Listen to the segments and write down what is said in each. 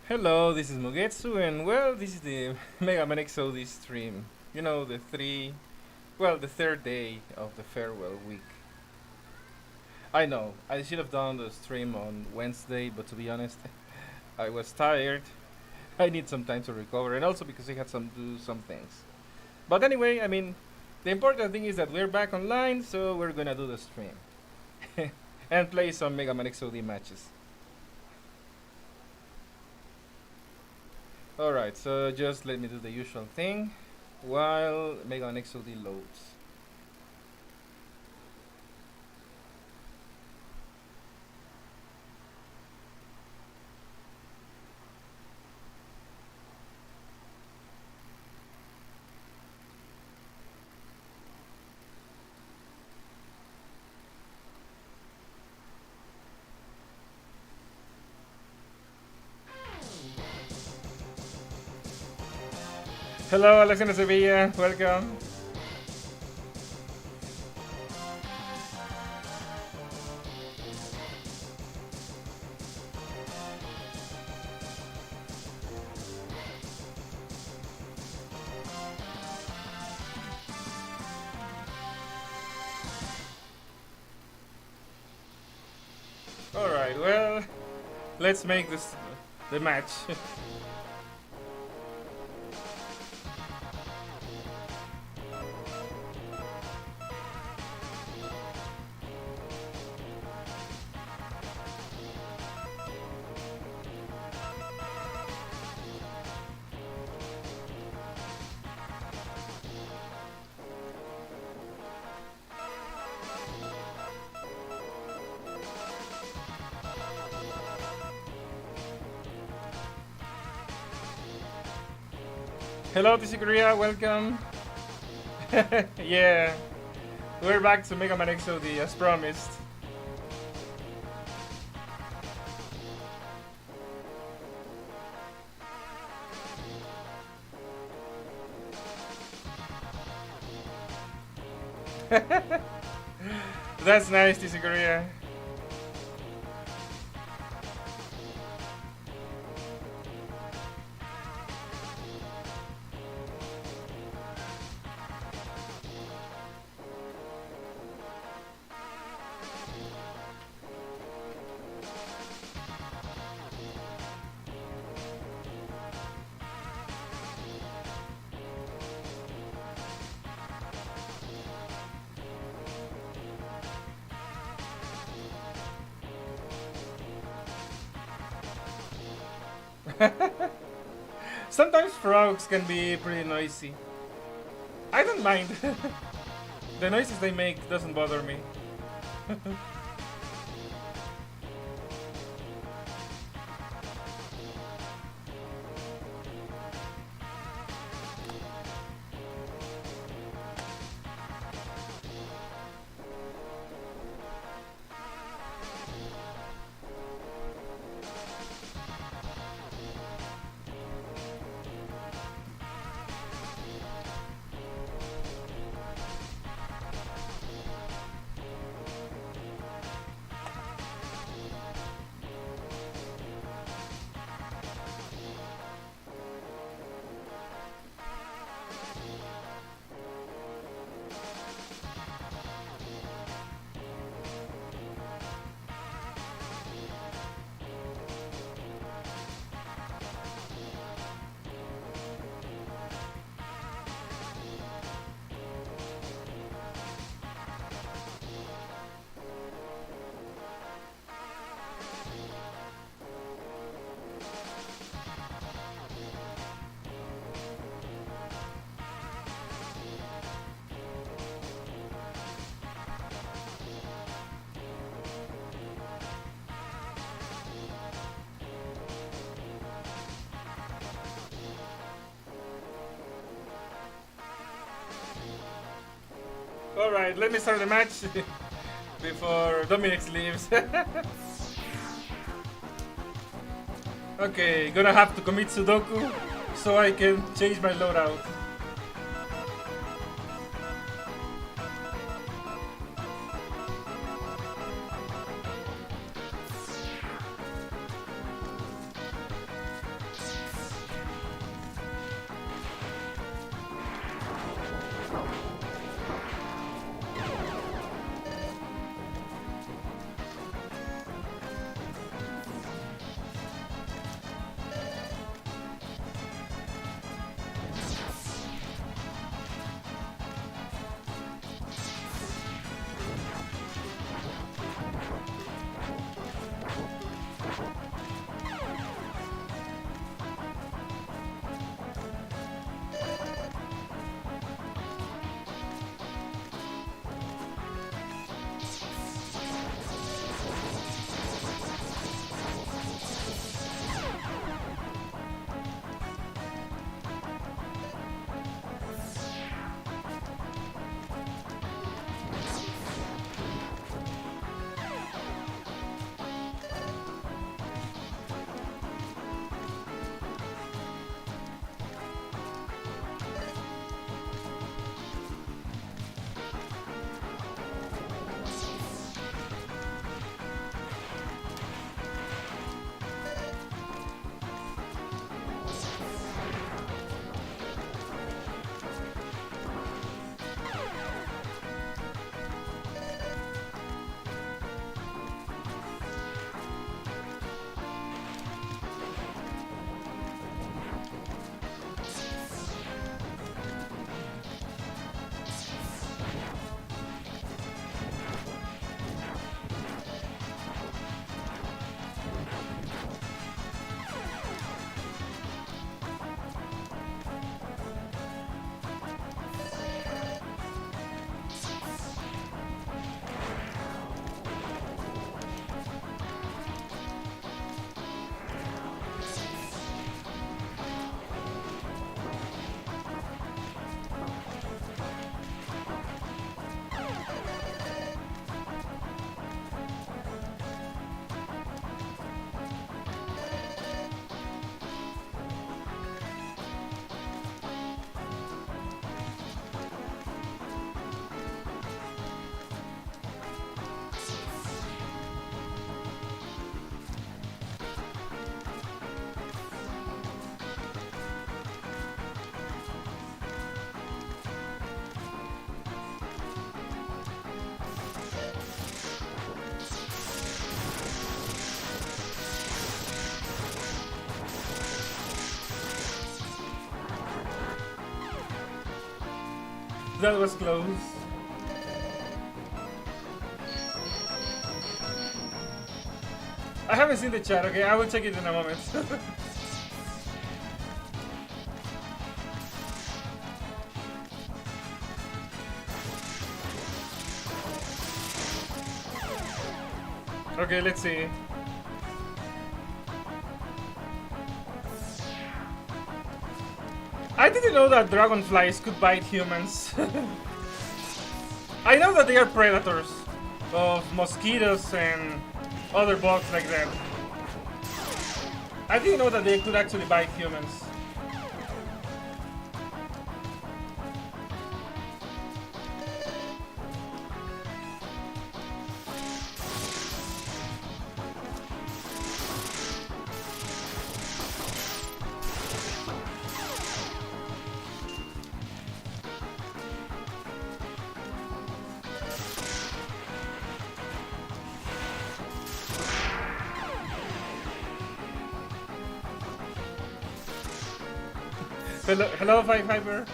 Hello, this is Mugetsu, and well, this is the MMXOD stream. You know, the third day of the farewell week. I know, I should have done the stream on Wednesday, but to be honest, I was tired. I need some time to recover, and also because I had some do some things. But anyway, I mean, the important thing is that we're back online, so we're gonna do the stream and play some Mega Man XOD matches. Alright, so just let me do the usual thing while Mega Man XOD loads. Hello, Alexander Sevilla, welcome. Alright, well, let's make this the match. Hello, TC Korea, welcome. Yeah, we're back to Mega Man XOD as promised. That's nice, TC Korea. Sometimes frogs can be pretty noisy. I don't mind. The noises they make doesn't bother me. Alright, let me start the match before Dominic leaves. Okay, gonna have to commit Sudoku so I can change my loadout. That was close. I haven't seen the chat, okay? I will check it in a moment. Okay, let's see. I didn't know that dragonflies could bite humans. I know that they are predators of mosquitoes and other bugs like that. I didn't know that they could actually bite humans. Hello, Fiber.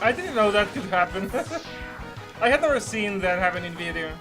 I didn't know that could happen. I had never seen that happen in video.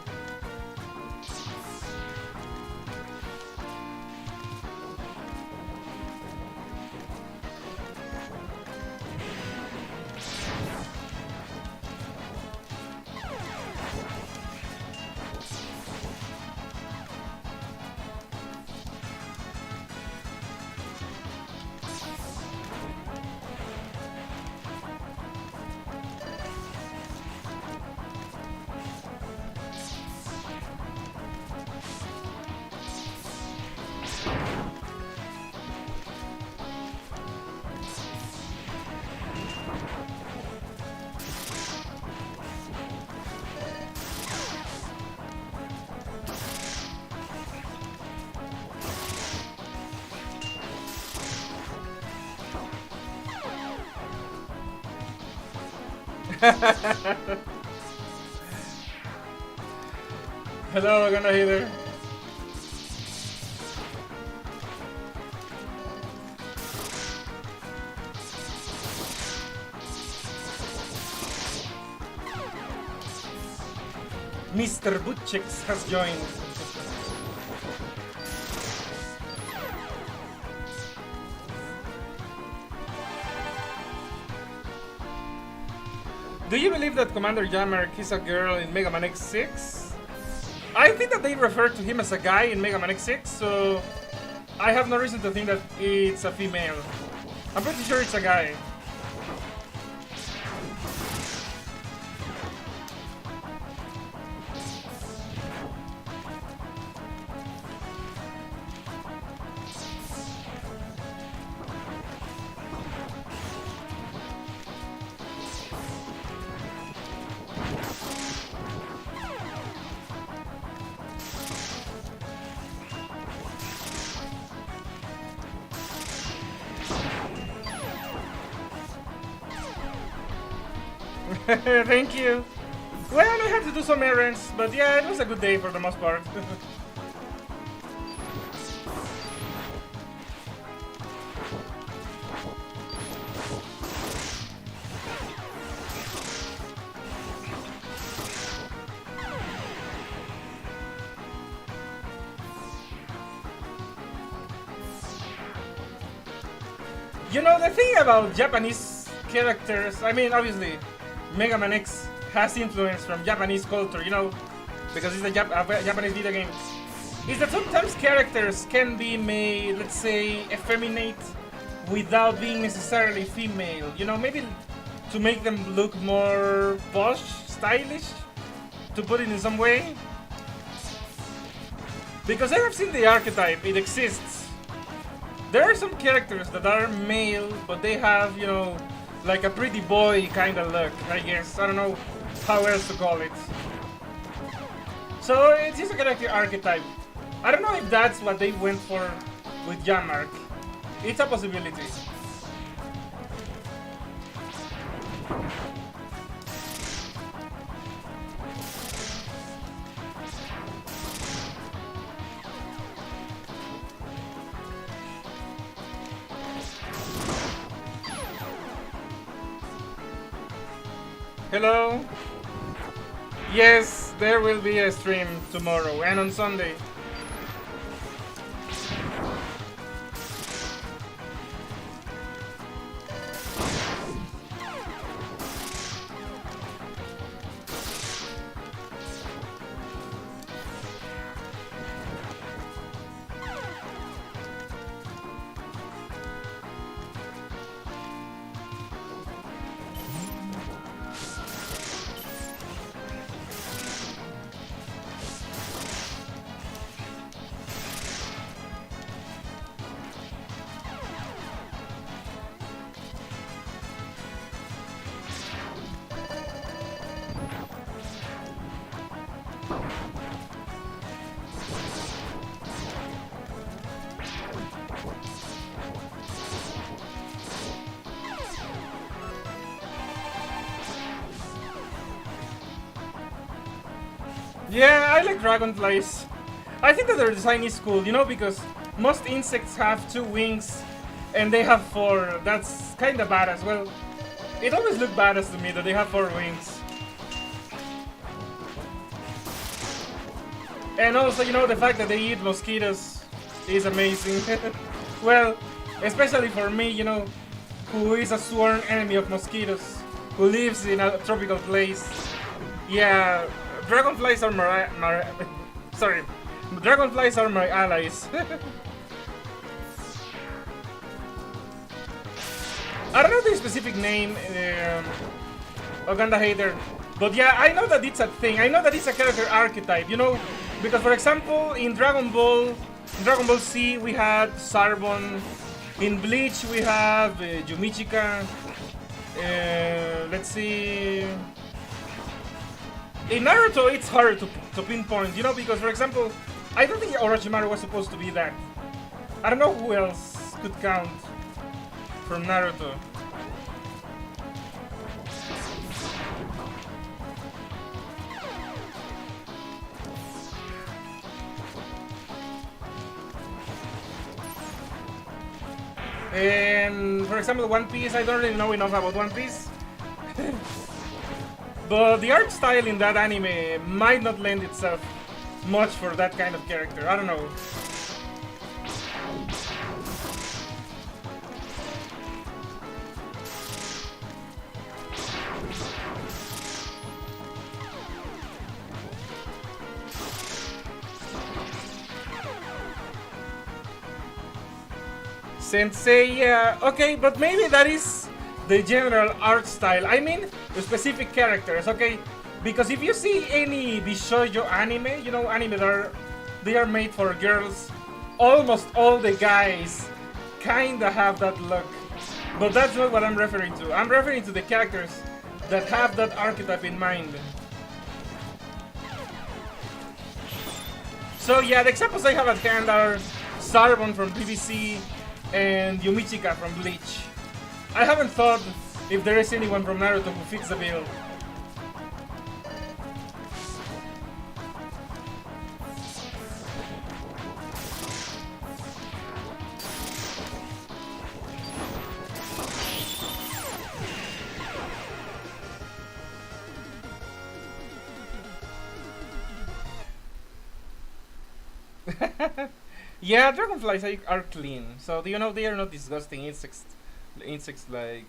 Hello, I'm gonna hear. Mr. Butchix has joined. Do you believe that Commander Jammer is a girl in Mega Man X6? I think that they refer to him as a guy in Mega Man X6, so I have no reason to think that it's a female. I'm pretty sure it's a guy. Thank you. Well, I had to do some errands, but yeah, it was a good day for the most part. You know, the thing about Japanese characters, I mean, obviously, Mega Man X has influence from Japanese culture, you know, because it's a Japanese video game, is that sometimes characters can be made, let's say, effeminate without being necessarily female. You know, maybe to make them look more posh, stylish, to put it in some way. Because I have seen the archetype, it exists. There are some characters that are male, but they have, you know, like a pretty boy kind of look, I guess. I don't know how else to call it. So it's just a character archetype. I don't know if that's what they went for with Yamark. It's a possibility. Hello? Yes, there will be a stream tomorrow and on Sunday. Yeah, I like dragonflies. I think that their design is cool, you know, because most insects have 2 wings and they have 4. That's kind of badass. Well, it always looked badass to me that they have 4 wings. And also, you know, the fact that they eat mosquitoes is amazing. Well, especially for me, you know, who is a sworn enemy of mosquitoes, who lives in a tropical place. Yeah, dragonflies are sorry, dragonflies are my allies. I don't know the specific name, Oganda Hater, but yeah, I know that it's a thing. I know that it's a character archetype, you know, because for example, in Dragon Ball Z, we had Sarbon. In Bleach, we have Yumichika. Let's see. In Naruto, it's hard to pinpoint, you know, because for example, I don't think Orochimaru was supposed to be that. I don't know who else could count from Naruto. And for example, One Piece, I don't really know enough about One Piece. But the art style in that anime might not lend itself much for that kind of character. I don't know. Sensei, yeah, okay, but maybe that is the general art style. I mean, the specific characters, okay? Because if you see any Bishoujo anime, you know, anime that they are made for girls, almost all the guys kinda have that look. But that's not what I'm referring to. I'm referring to the characters that have that archetype in mind. So yeah, the examples I have at hand are Sarbon from PVC and Yumichika from Bleach. I haven't thought if there is anyone from Naruto who fits the bill. Yeah, dragonflies are clean, so you know they are not disgusting insects insects like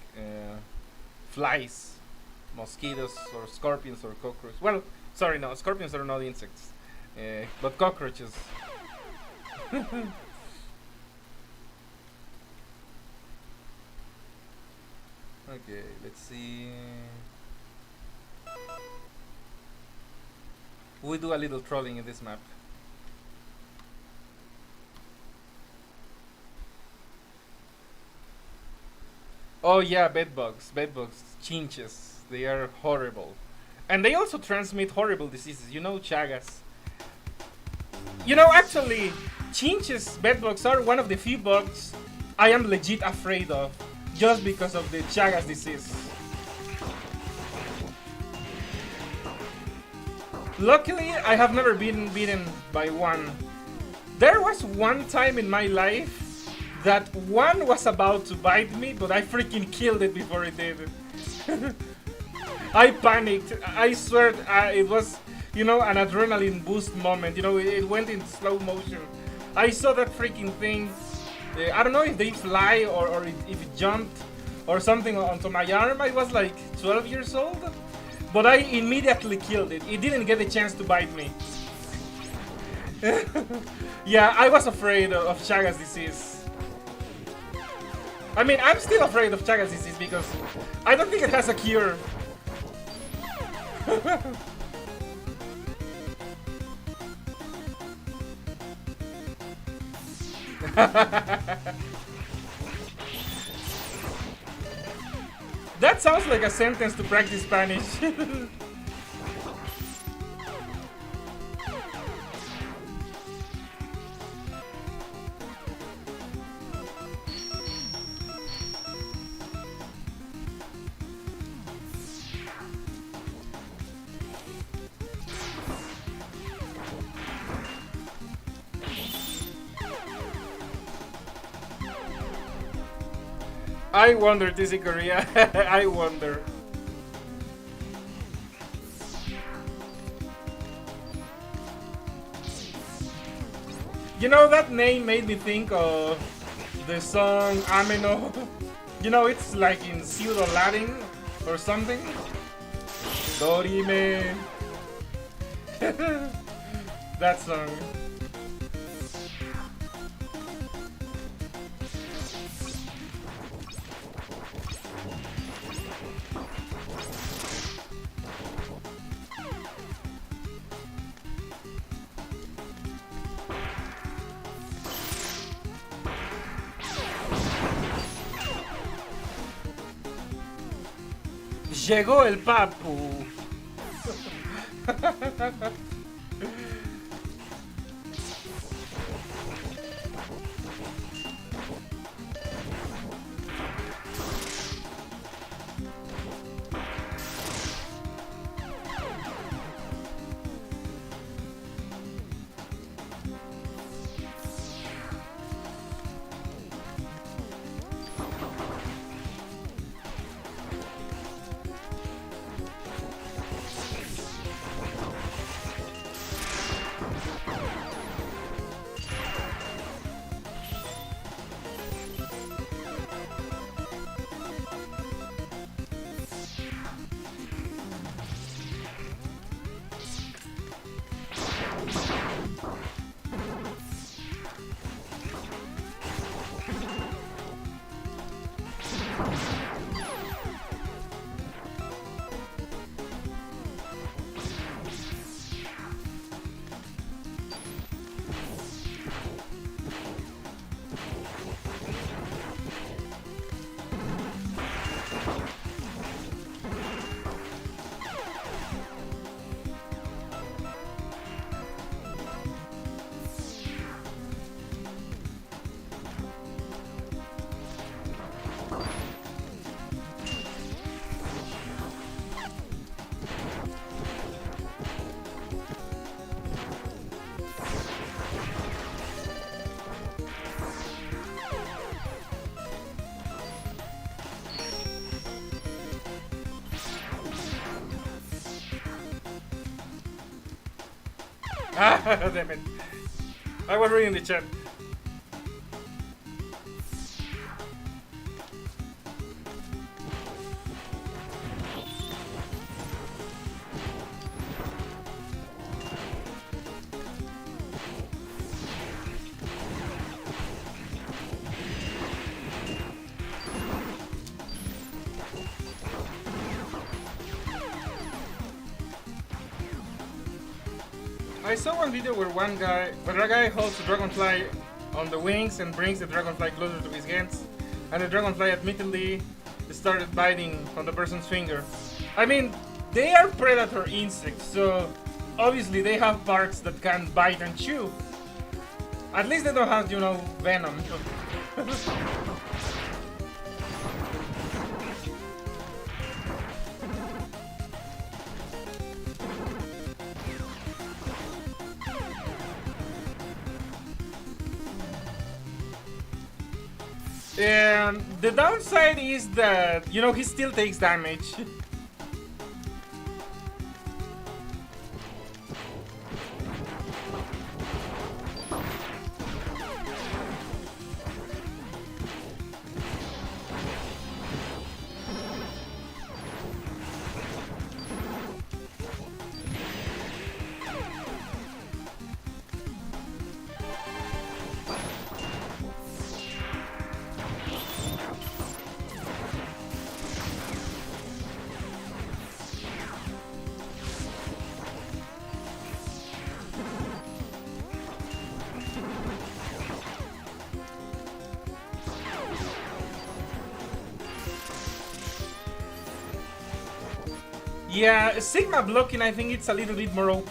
flies, mosquitoes, or scorpions, or cockroaches. Well, sorry, no, scorpions are not insects, but cockroaches. Okay, let's see. We do a little trolling in this map. Oh yeah, bedbugs, chinches. They are horrible, and they also transmit horrible diseases. You know, Chagas. You know, actually, chinches, bedbugs are one of the few bugs I am legit afraid of, just because of the Chagas disease. Luckily, I have never been bitten by one. There was one time in my life that one was about to bite me, but I freaking killed it before it did. I panicked. I swear it was, you know, an adrenaline boost moment. You know, it went in slow motion. I saw that freaking thing. I don't know if they fly or if it jumped or something onto my arm. I was like 12 years old. But I immediately killed it. It didn't get a chance to bite me. Yeah, I was afraid of Chagas disease. I mean, I'm still afraid of Chagas disease because I don't think it has a cure. That sounds like a sentence to practice Spanish. I wonder, Dizzy Korea. I wonder. You know, that name made me think of the song Ameno. You know, it's like in pseudo Latin or something. Dorime. That song. Llegó el papu. Ah, damn it. I was reading the chat. I saw one video where a guy holds a dragonfly on the wings and brings the dragonfly closer to his hands, and the dragonfly admittedly started biting on the person's finger. I mean, they are predator insects, so obviously they have parts that can bite and chew. At least they don't have, you know, venom. And the downside is that, you know, he still takes damage. Yeah, Sigma blocking, I think it's a little bit more OP.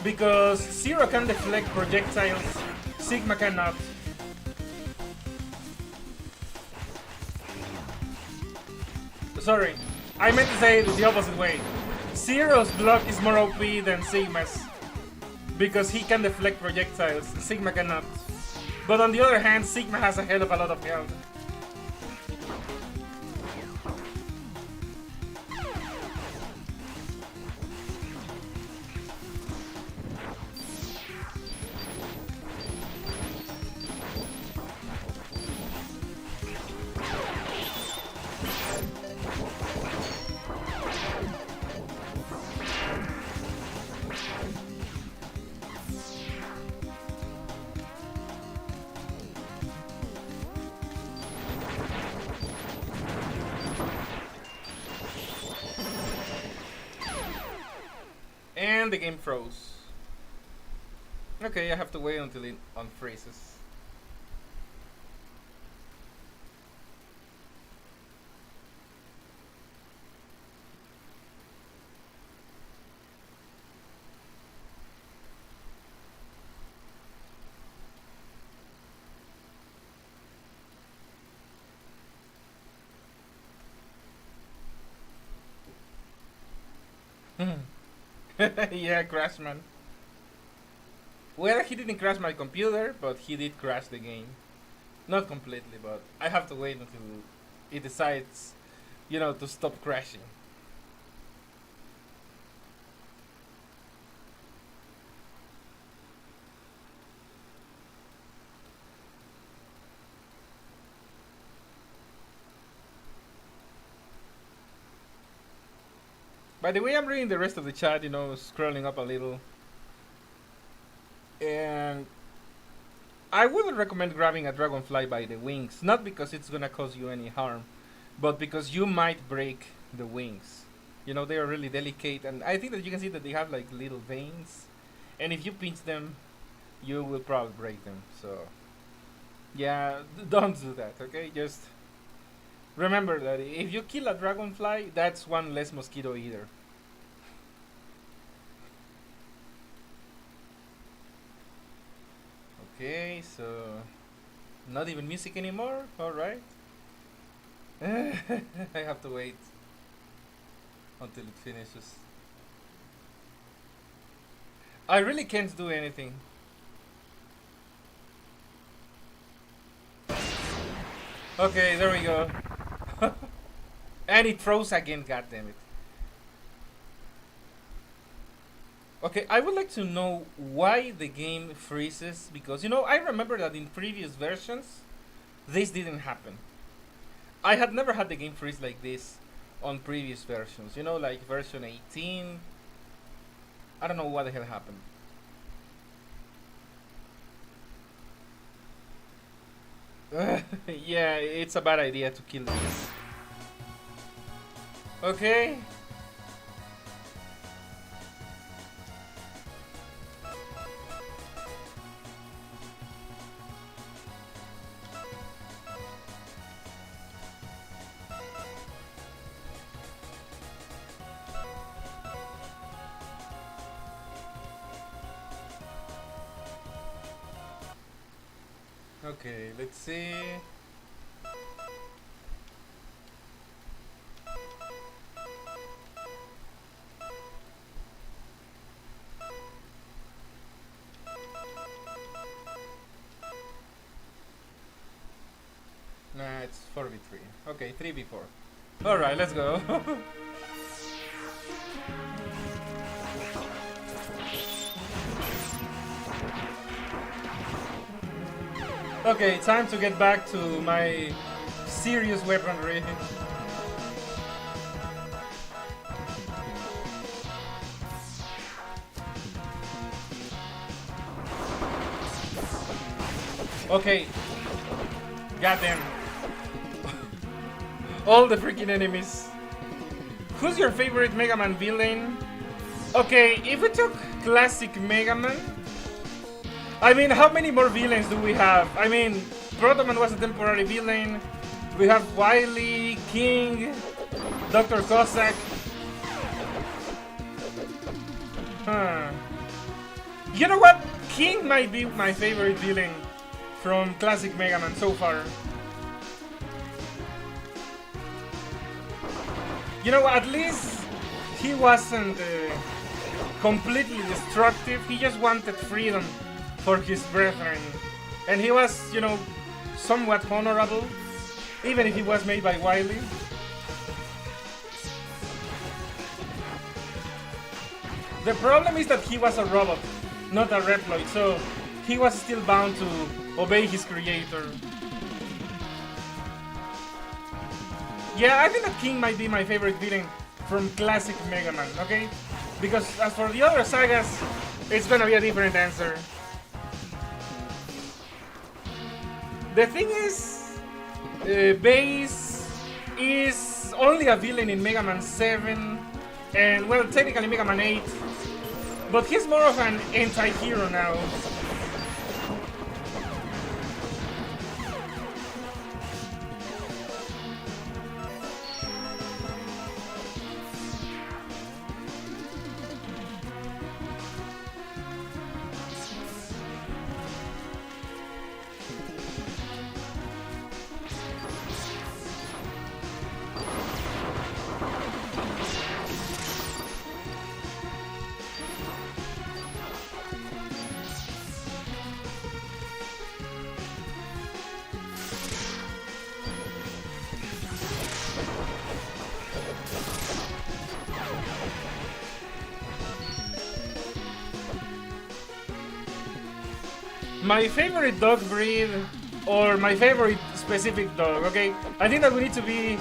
Because Zero can deflect projectiles, Sigma cannot. Sorry, I meant to say it the opposite way. Zero's block is more OP than Sigma's. Because he can deflect projectiles, Sigma cannot. But on the other hand, Sigma has a hell of a lot of health. And the game froze. Okay, I have to wait until it unfreezes. Yeah, Crashman. Well, he didn't crash my computer, but he did crash the game. Not completely, but I have to wait until it decides, you know, to stop crashing. By the way, I'm reading the rest of the chat, you know, scrolling up a little. And I wouldn't recommend grabbing a dragonfly by the wings, not because it's gonna cause you any harm, but because you might break the wings. You know, they are really delicate, and I think that you can see that they have like little veins, and if you pinch them, you will probably break them. So, yeah, don't do that, okay? Just remember that if you kill a dragonfly, that's one less mosquito eater. Okay, so not even music anymore? Alright. I have to wait until it finishes. I really can't do anything. Okay, there we go. And it froze again, goddammit. Okay, I would like to know why the game freezes, because, you know, I remember that in previous versions, this didn't happen. I had never had the game freeze like this on previous versions, you know, like version 18. I don't know what the hell happened. Yeah, it's a bad idea to kill this. Okay. Okay, let's see. Nah, it's 4v3. Okay, 3v4. Alright, let's go. Okay, time to get back to my serious weaponry. Okay. Goddamn. All the freaking enemies. Who's your favorite Mega Man villain? Okay, if we took classic Mega Man, I mean, how many more villains do we have? I mean, Proto Man was a temporary villain. We have Wily, King, Dr. Cossack. Huh. You know what? King might be my favorite villain from classic Mega Man so far. You know, at least he wasn't completely destructive. He just wanted freedom for his brethren. And he was, you know, somewhat honorable, even if he was made by Wily. The problem is that he was a robot, not a Reploid, so he was still bound to obey his creator. Yeah, I think that King might be my favorite villain from classic Mega Man, okay? Because as for the other sagas, it's gonna be a different answer. The thing is, Base is only a villain in Mega Man 7, and well, technically Mega Man 8, but he's more of an anti-hero now. My favorite dog breed, or my favorite specific dog, okay? I think that we need to be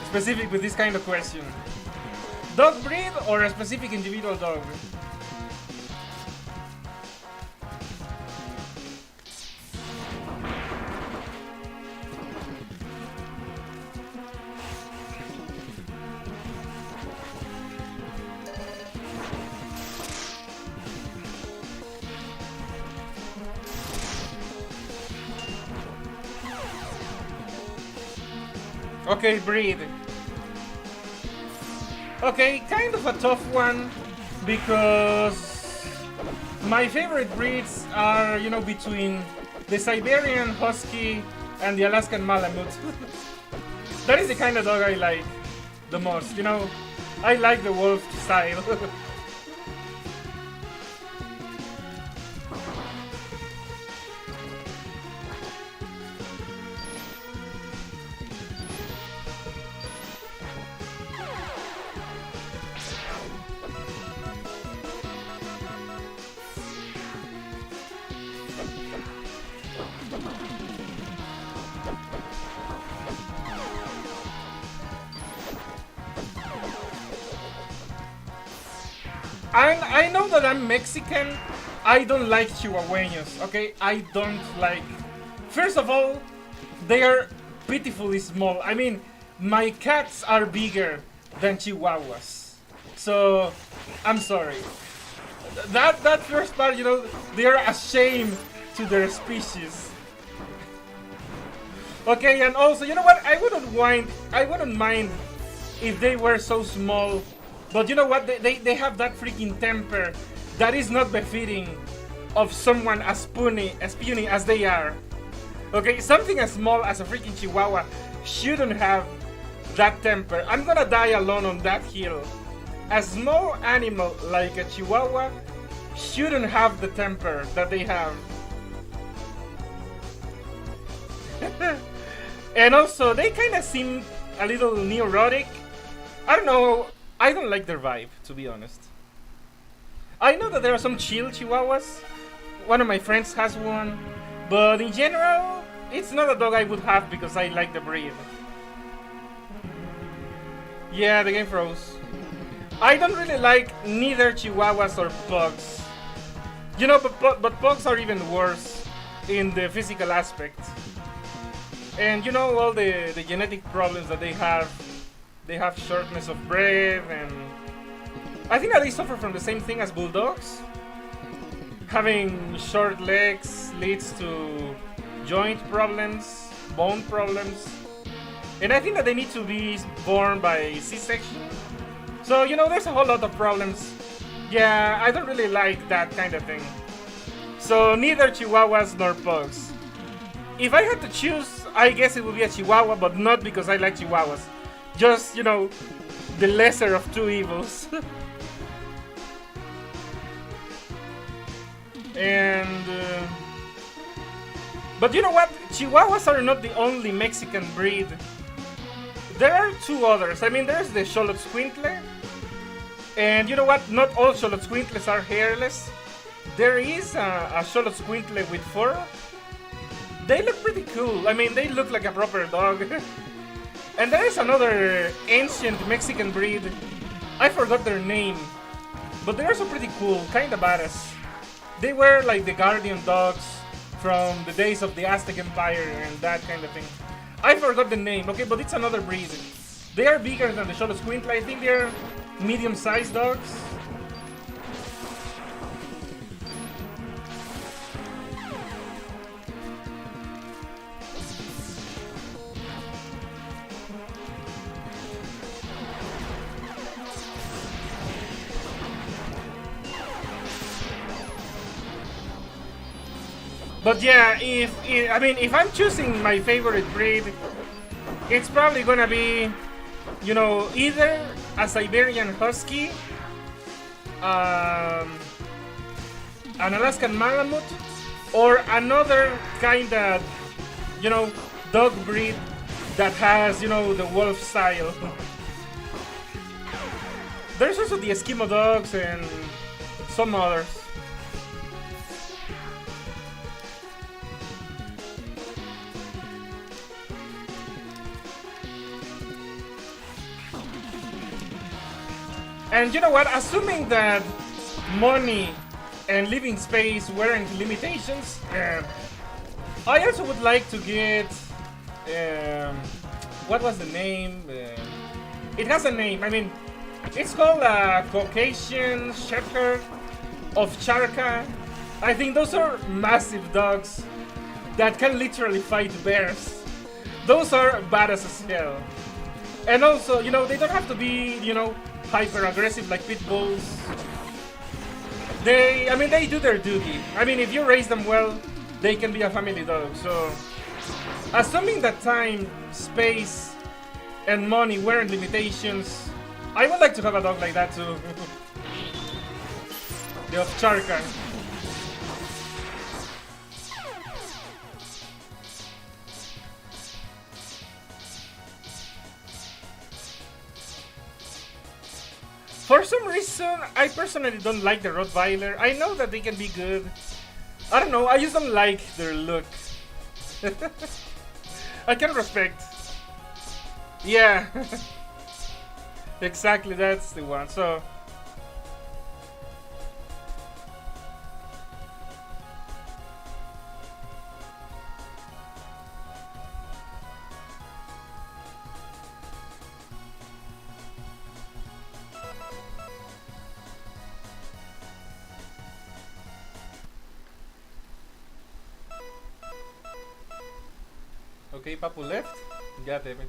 specific with this kind of question. Dog breed or a specific individual dog? Okay, breed. Okay, kind of a tough one because my favorite breeds are, you know, between the Siberian Husky and the Alaskan Malamute. That is the kind of dog I like the most, you know. I like the wolf style. I know that I'm Mexican. I don't like Chihuahueños, okay? I don't like... First of all, they are pitifully small. I mean, my cats are bigger than Chihuahuas. So, I'm sorry. That first part, you know, they are ashamed to their species. Okay, and also, you know what? I wouldn't mind if they were so small. But you know what? They have that freaking temper that is not befitting of someone as puny as they are. Okay, something as small as a freaking Chihuahua shouldn't have that temper. I'm gonna die alone on that hill. A small animal like a Chihuahua shouldn't have the temper that they have. And also, they kind of seem a little neurotic. I don't know. I don't like their vibe, to be honest. I know that there are some chill Chihuahuas. One of my friends has one. But in general, it's not a dog I would have because I like the breed. Yeah, the game froze. I don't really like neither Chihuahuas or pugs. You know, but pugs are even worse in the physical aspect. And you know all the genetic problems that they have. They have shortness of breath, and I think that they suffer from the same thing as bulldogs. Having short legs leads to joint problems, bone problems, and I think that they need to be born by C-section. So, you know, there's a whole lot of problems. Yeah, I don't really like that kind of thing. So, neither Chihuahuas nor pugs. If I had to choose, I guess it would be a Chihuahua, but not because I like Chihuahuas. Just, you know, the lesser of two evils. And but you know what? Chihuahuas are not the only Mexican breed. There are two others. I mean, there's the Xoloitzcuintle. And you know what? Not all Xoloitzcuintles are hairless. There is a Xoloitzcuintle with fur. They look pretty cool. I mean, they look like a proper dog. And there is another ancient Mexican breed. I forgot their name. But they're also pretty cool, kinda badass. They were like the guardian dogs from the days of the Aztec Empire and that kind of thing. I forgot the name, okay, but it's another breed. They are bigger than the Xoloitzcuintle. I think they're medium-sized dogs. But yeah, if I'm choosing my favorite breed, it's probably gonna be, you know, either a Siberian Husky, an Alaskan Malamute, or another kind of, you know, dog breed that has, you know, the wolf style. There's also the Eskimo dogs and some others. And you know what? Assuming that money and living space weren't limitations, I also would like to get. What was the name? It has a name. I mean, it's called a Caucasian Shepherd of Charka. I think those are massive dogs that can literally fight bears. Those are badass as hell. And also, you know, they don't have to be, you know, hyper aggressive like pit bulls. They do their duty. I mean, if you raise them well, they can be a family dog. So, assuming that time, space, and money weren't limitations, I would like to have a dog like that too. The Ovcharka. For some reason, I personally don't like the Rottweiler. I know that they can be good. I don't know, I just don't like their look. I can respect. Yeah. Exactly, that's the one. So, okay, Papu left. God damn it.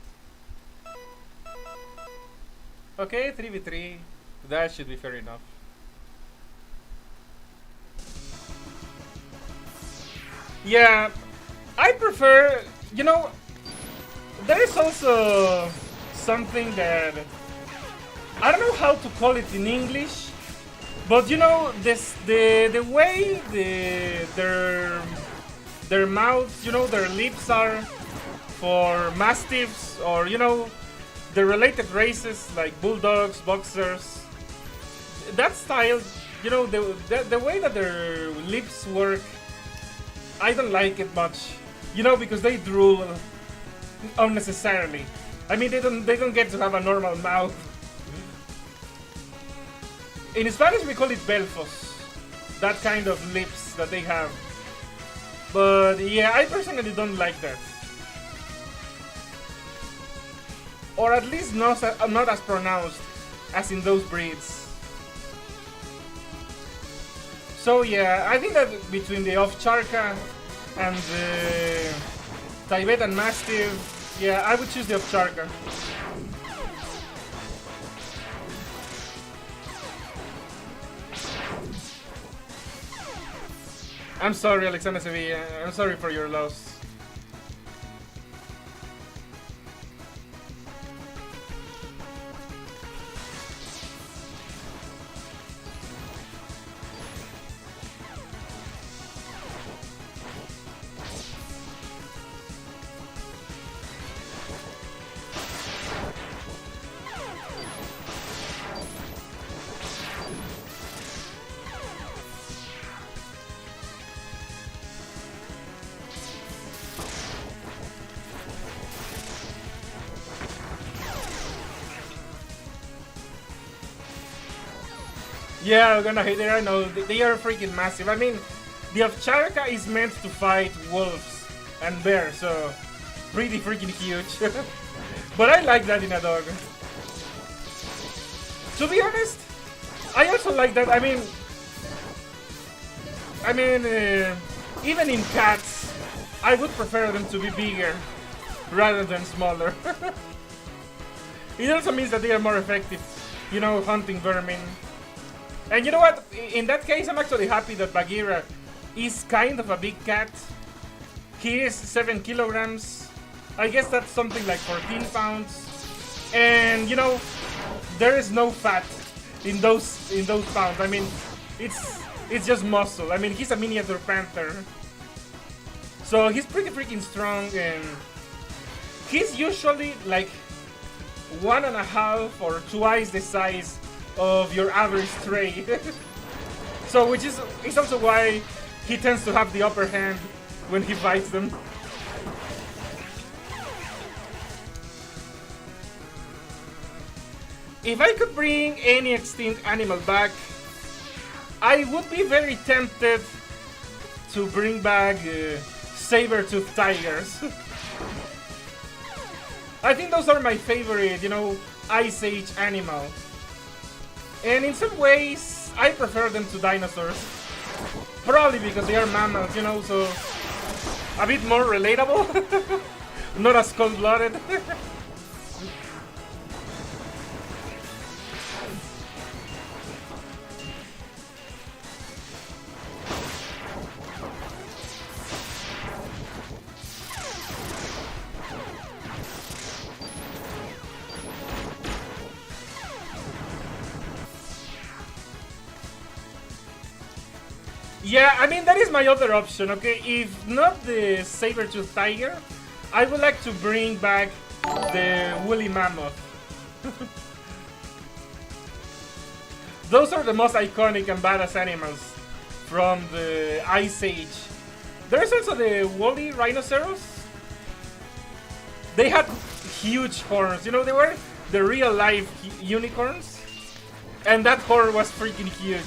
Okay, 3v3. That should be fair enough. Yeah, I prefer, you know, there is also something that I don't know how to call it in English, but you know, the way their mouths, you know, their lips are for mastiffs, or you know, the related races like bulldogs, boxers. That style, you know, the way that their lips work, I don't like it much. You know, because they drool unnecessarily. I mean, they don't get to have a normal mouth. In Spanish, we call it belfos. That kind of lips that they have. But yeah, I personally don't like that. Or at least not as pronounced as in those breeds. So yeah, I think that between the Ovcharka and the Tibetan Mastiff, yeah, I would choose the Ovcharka. I'm sorry, Alexander Sevilla. I'm sorry for your loss. Yeah, I'm gonna hate it. I know they are freaking massive. I mean, the Ovcharka is meant to fight wolves and bears, so pretty freaking huge. But I like that in a dog. To be honest, I also like that. I mean, even in cats, I would prefer them to be bigger rather than smaller. It also means that they are more effective, you know, hunting vermin. And you know what? In that case, I'm actually happy that Bagheera is kind of a big cat. He is 7 kilograms. I guess that's something like 14 pounds. And you know, there is no fat in those pounds. I mean, it's just muscle. I mean, he's a miniature panther. So he's pretty freaking strong, and he's usually like 1.5 or twice the size of your average stray. So which is also why he tends to have the upper hand when he fights them. If I could bring any extinct animal back, I would be very tempted to bring back saber-toothed tigers. I think those are my favorite, you know, Ice Age animal. And in some ways, I prefer them to dinosaurs. Probably because they are mammals, you know, so a bit more relatable. Not as cold-blooded. Yeah, I mean, that is my other option, okay? If not the saber-toothed tiger, I would like to bring back the woolly mammoth. Those are the most iconic and badass animals from the Ice Age. There's also the woolly rhinoceros. They had huge horns, you know, they were the real-life unicorns. And that horn was freaking huge.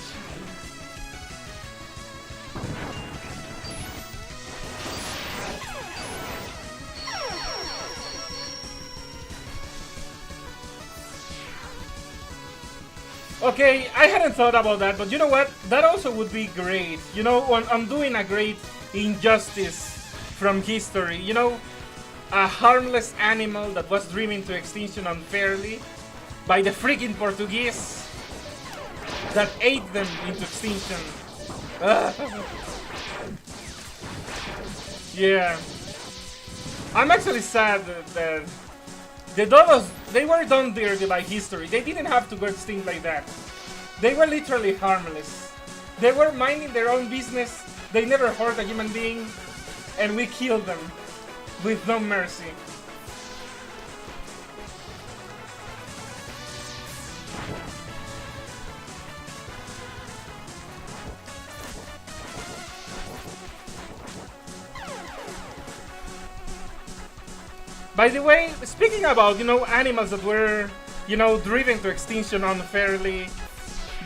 Okay, I hadn't thought about that, but you know what? That also would be great. You know, I'm doing a great injustice from history. You know, a harmless animal that was driven to extinction unfairly by the freaking Portuguese that ate them into extinction. Yeah. I'm actually sad that the dodos, they were done dirty by history. They didn't have to go extinct like that. They were literally harmless. They were minding their own business. They never hurt a human being. And we killed them with no mercy. By the way, speaking about, animals that were, driven to extinction unfairly,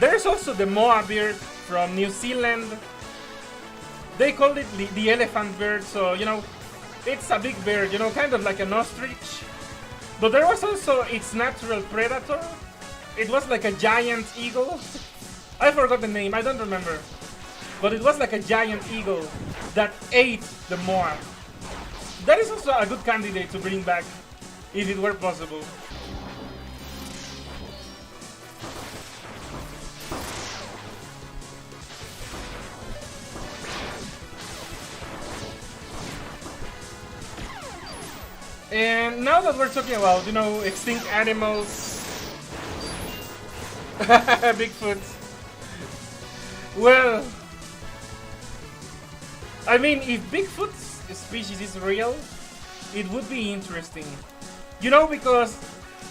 there's also the moa bird from New Zealand. They called it the elephant bird, so, it's a big bird, kind of like an ostrich. But there was also its natural predator. It was like a giant eagle. I forgot the name, I don't remember. But it was like a giant eagle that ate the moa. That is also a good candidate to bring back, if it were possible. And now that we're talking about, extinct animals, Bigfoot. Well, I mean, if Bigfoot's species is real, it would be interesting. Because,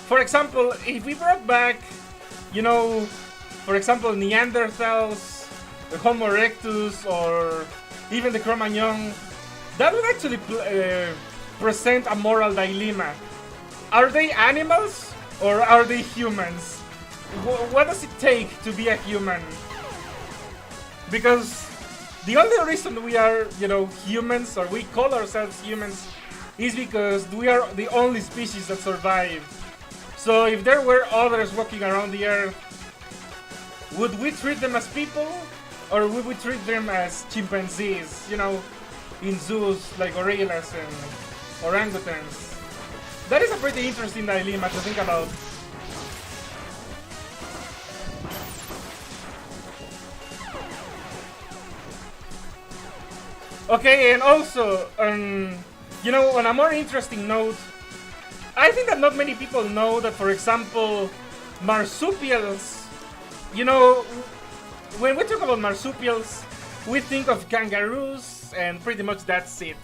for example, if we brought back, for example, Neanderthals, the Homo erectus, or even the Cro-Magnon, that would actually present a moral dilemma. Are they animals or are they humans? What does it take to be a human? Because the only reason we are, humans, or we call ourselves humans, is because we are the only species that survived. So if there were others walking around the earth, would we treat them as people? Or would we treat them as chimpanzees, in zoos like gorillas and orangutans? That is a pretty interesting dilemma to think about. Okay, and also, on a more interesting note, I think that not many people know that, for example, marsupials, when we talk about marsupials, we think of kangaroos, and pretty much that's it.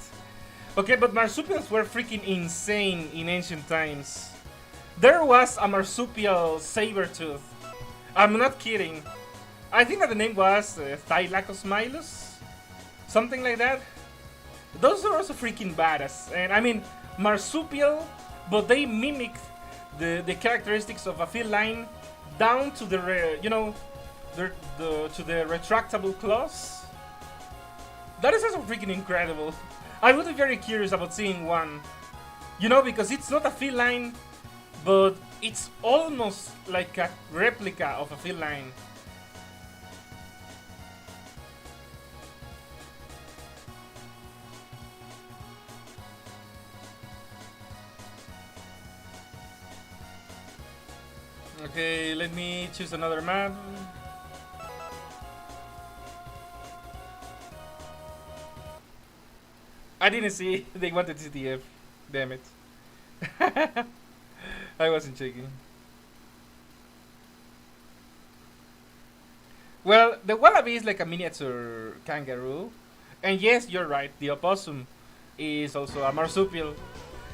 Okay, but marsupials were freaking insane in ancient times. There was a marsupial saber-tooth. I'm not kidding. I think that the name was Thylacosmilus. Something like that. Those are also freaking badass. And I mean, marsupial, but they mimicked the characteristics of a feline down to the to the retractable claws. That is also freaking incredible. I would be very curious about seeing one. Because it's not a feline, but it's almost like a replica of a feline. Okay, let me choose another map. I didn't see they wanted CTF. Damn it. I wasn't checking. Well, the wallaby is like a miniature kangaroo. And yes, you're right, the opossum is also a marsupial.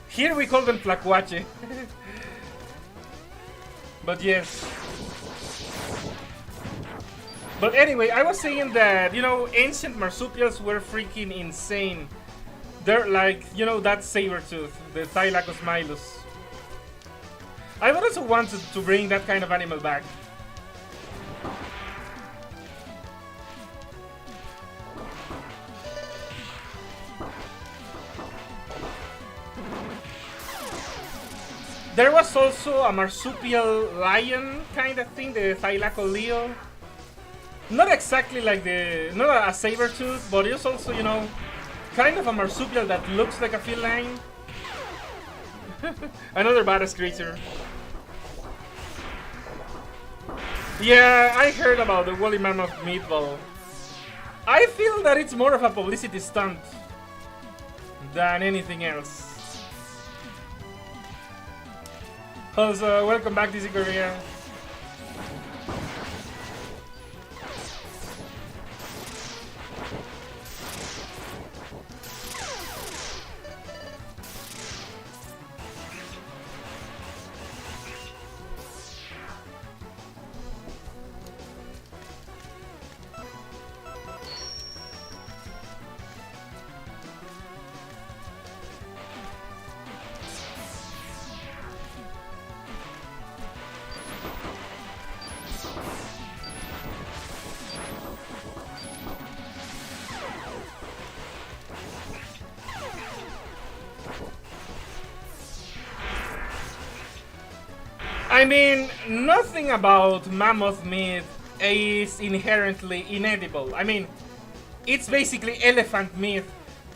Here we call them tlacuache. But yes. But anyway, I was saying that, ancient marsupials were freaking insane. They're like, that saber-tooth, the Thylacosmilus. I would also want to bring that kind of animal back. There was also a marsupial lion kind of thing, the Thylacoleo. Not exactly like not a saber-tooth, but it's also, kind of a marsupial that looks like a feline. Another badass creature. Yeah, I heard about the woolly mammoth meatball. I feel that it's more of a publicity stunt than anything else. Also, welcome back, DC Korea. I mean, nothing about mammoth meat is inherently inedible. I mean, it's basically elephant meat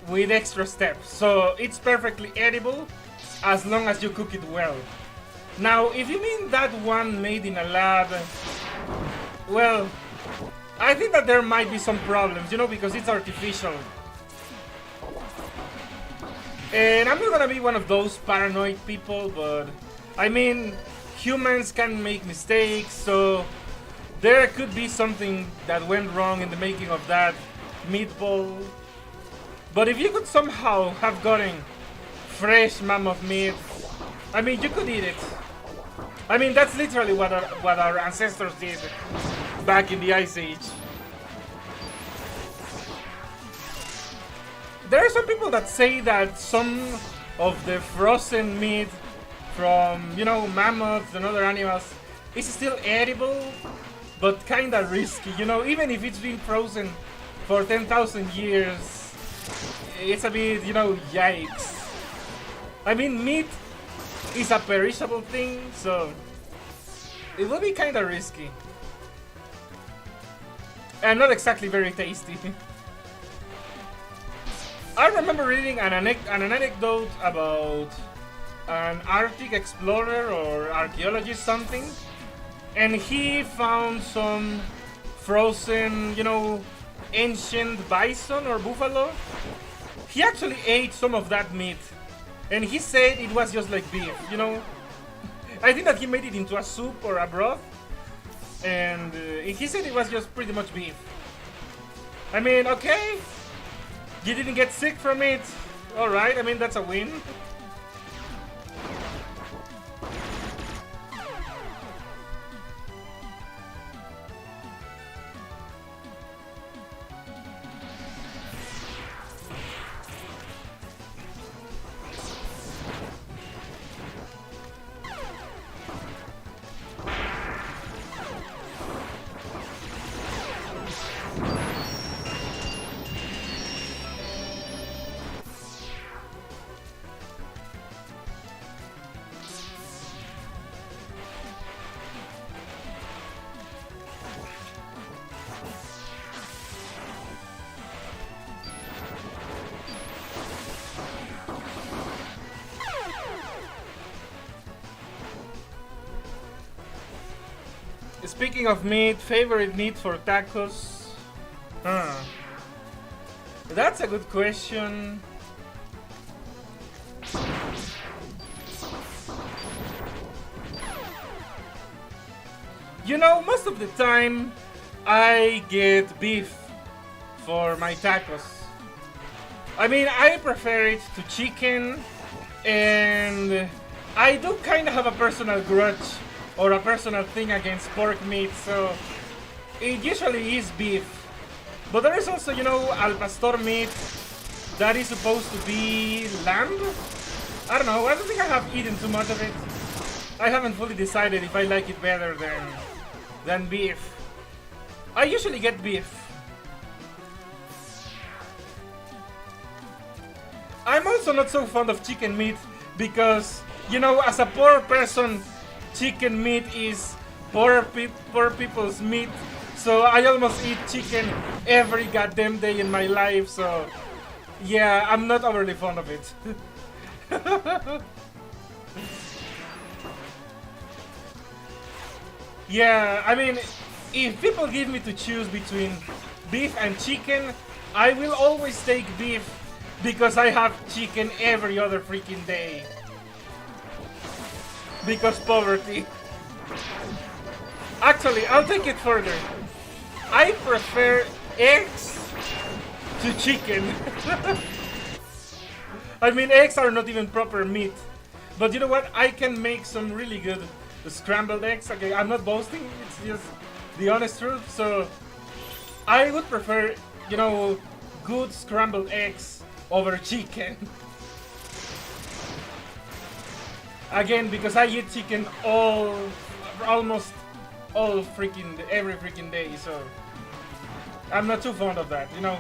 with extra steps, so it's perfectly edible as long as you cook it well. Now, if you mean that one made in a lab, well, I think that there might be some problems, you know, because it's artificial. And I'm not gonna be one of those paranoid people, but I mean, humans can make mistakes, so there could be something that went wrong in the making of that meatball. But if you could somehow have gotten fresh mammoth meat, I mean, you could eat it. I mean, that's literally what our ancestors did back in the Ice Age. There are some people that say that some of the frozen meat from, you know, mammoths and other animals is still edible, but kinda risky, you know, even if it's been frozen for 10,000 years, it's a bit, you know, yikes. I mean, meat is a perishable thing, so it will be kinda risky. And not exactly very tasty. I remember reading an anecdote about an Arctic explorer or archaeologist something, and he found some frozen, you know, ancient bison or buffalo. He actually ate some of that meat, and he said it was just like beef, you know. I think that he made it into a soup or a broth, and he said it was just pretty much beef. I mean, okay, you didn't get sick from it, alright, I mean, that's a win. Speaking of meat, favorite meat for tacos? That's a good question. You know, most of the time I get beef for my tacos. I mean, I prefer it to chicken, and I do kind of have a personal grudge or a personal thing against pork meat, so it usually is beef. But there is also, you know, al pastor meat that is supposed to be lamb. I don't know, I don't think I have eaten too much of it. I haven't fully decided if I like it better than beef. I usually get beef. I'm also not so fond of chicken meat because, you know, as a poor person, chicken meat is poor people's meat, so I almost eat chicken every goddamn day in my life, so yeah, I'm not overly fond of it. Yeah, I mean, if people give me to choose between beef and chicken, I will always take beef because I have chicken every other freaking day. because poverty. Actually, I'll take it further. I prefer eggs to chicken. I mean, eggs are not even proper meat. But you know what? I can make some really good scrambled eggs. Okay, I'm not boasting. It's just the honest truth. So I would prefer, you know, good scrambled eggs over chicken. Again, because I eat chicken almost every freaking day, so I'm not too fond of that, you know.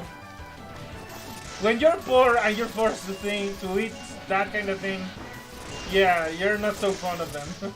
When you're poor and you're forced to eat that kind of thing, yeah, you're not so fond of them.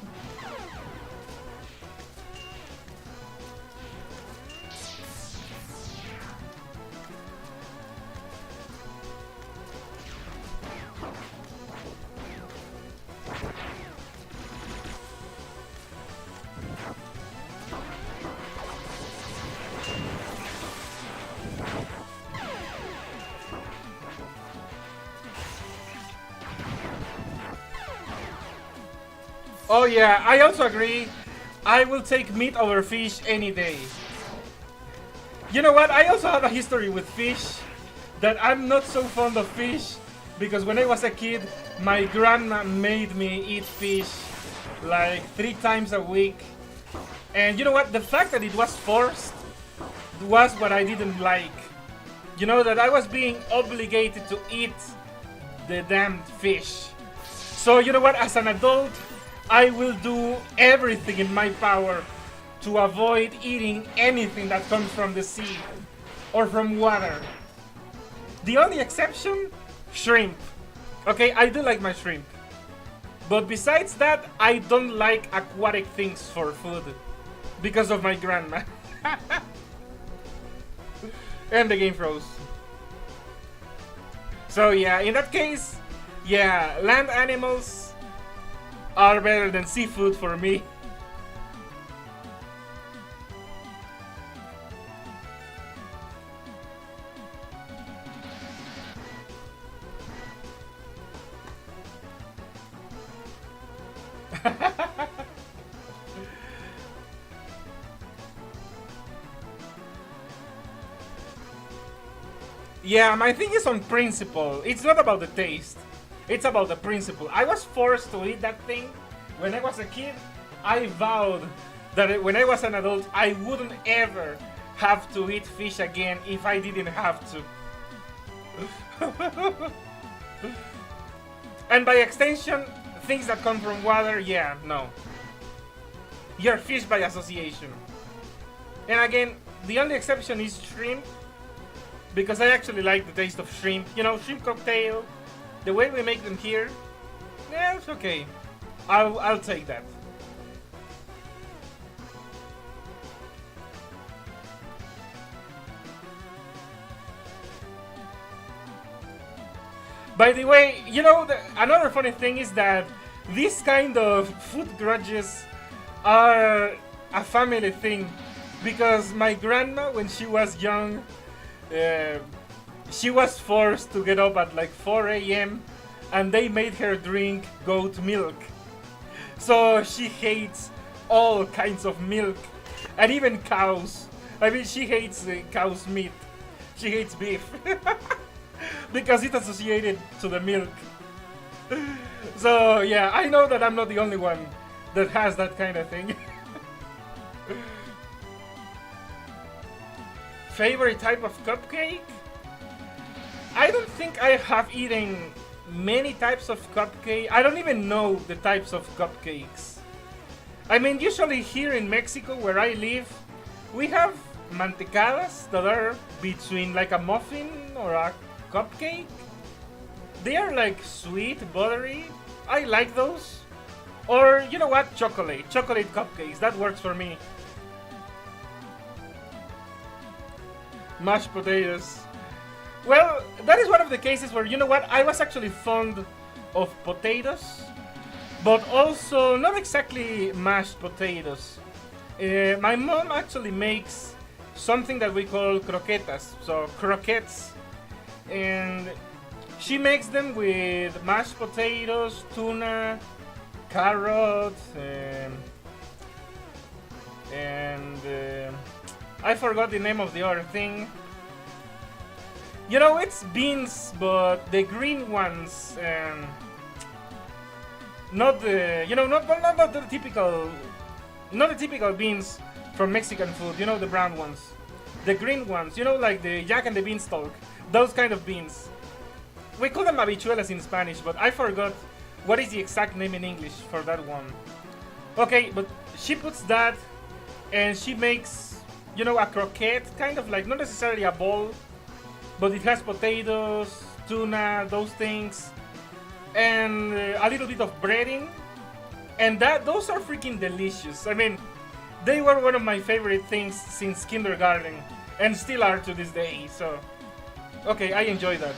Oh yeah, I also agree. I will take meat over fish any day. You know what? I also have a history with fish that I'm not so fond of fish because when I was a kid, my grandma made me eat fish like 3 times a week. And you know what? The fact that it was forced was what I didn't like. You know, that I was being obligated to eat the damned fish. So you know what? As an adult, I will do everything in my power to avoid eating anything that comes from the sea or from water. The only exception, shrimp. Okay, I do like my shrimp. But besides that, I don't like aquatic things for food because of my grandma. And the game froze. So yeah, in that case, yeah, land animals are better than seafood for me. Yeah, my thing is on principle. It's not about the taste. It's about the principle. I was forced to eat that thing when I was a kid. I vowed that when I was an adult, I wouldn't ever have to eat fish again if I didn't have to. And by extension, things that come from water, yeah, no. You're fish by association. And again, the only exception is shrimp, because I actually like the taste of shrimp. You know, shrimp cocktail, the way we make them here, yeah, it's okay. I'll take that. By the way, you know, another funny thing is that these kind of food grudges are a family thing, because my grandma, when she was young, she was forced to get up at like 4 a.m. and they made her drink goat milk. So she hates all kinds of milk, and even cows. I mean, she hates cow's meat. She hates beef. Because it's associated to the milk. So yeah, I know that I'm not the only one that has that kind of thing. Favorite type of cupcake? I don't think I have eaten many types of cupcake. I don't even know the types of cupcakes. I mean, usually here in Mexico, where I live, we have mantecadas that are between like a muffin or a cupcake. They are like sweet, buttery. I like those. Or, you know what? Chocolate cupcakes. That works for me. Mashed potatoes. Well, that is one of the cases where, you know what, I was actually fond of potatoes, but also not exactly mashed potatoes. My mom actually makes something that we call croquetas, so croquettes, and she makes them with mashed potatoes, tuna, carrot, and I forgot the name of the other thing. You know, it's beans, but the green ones, not the, you know, not the typical, not the typical beans from Mexican food. You know, the brown ones, the green ones. You know, like the Jack and the Beanstalk. Those kind of beans. We call them habichuelas in Spanish, but I forgot what is the exact name in English for that one. Okay, but she puts that, and she makes, you know, a croquette, kind of like, not necessarily a bowl, but it has potatoes, tuna, those things, and a little bit of breading, and those are freaking delicious. I mean, they were one of my favorite things since kindergarten, and still are to this day. So, okay, I enjoy that.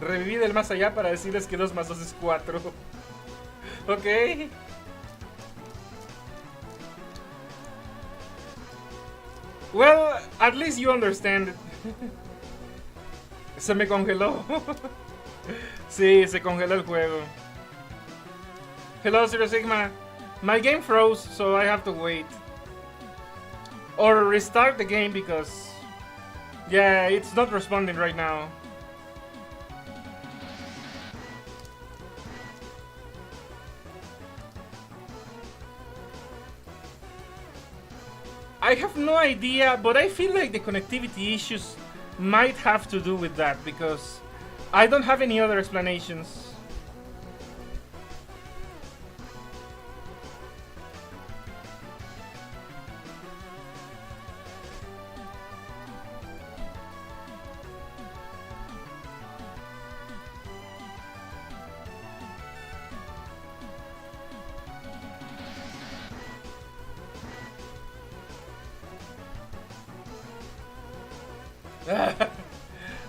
Reviví del más allá para decirles que 2 más 2 es 4. Ok. Well, at least you understand. Se me congeló. Sí, se congeló el juego. Hello, Zero Sigma. My game froze, so I have to wait. Or restart the game because, yeah, it's not responding right now. I have no idea, but I feel like the connectivity issues might have to do with that because I don't have any other explanations.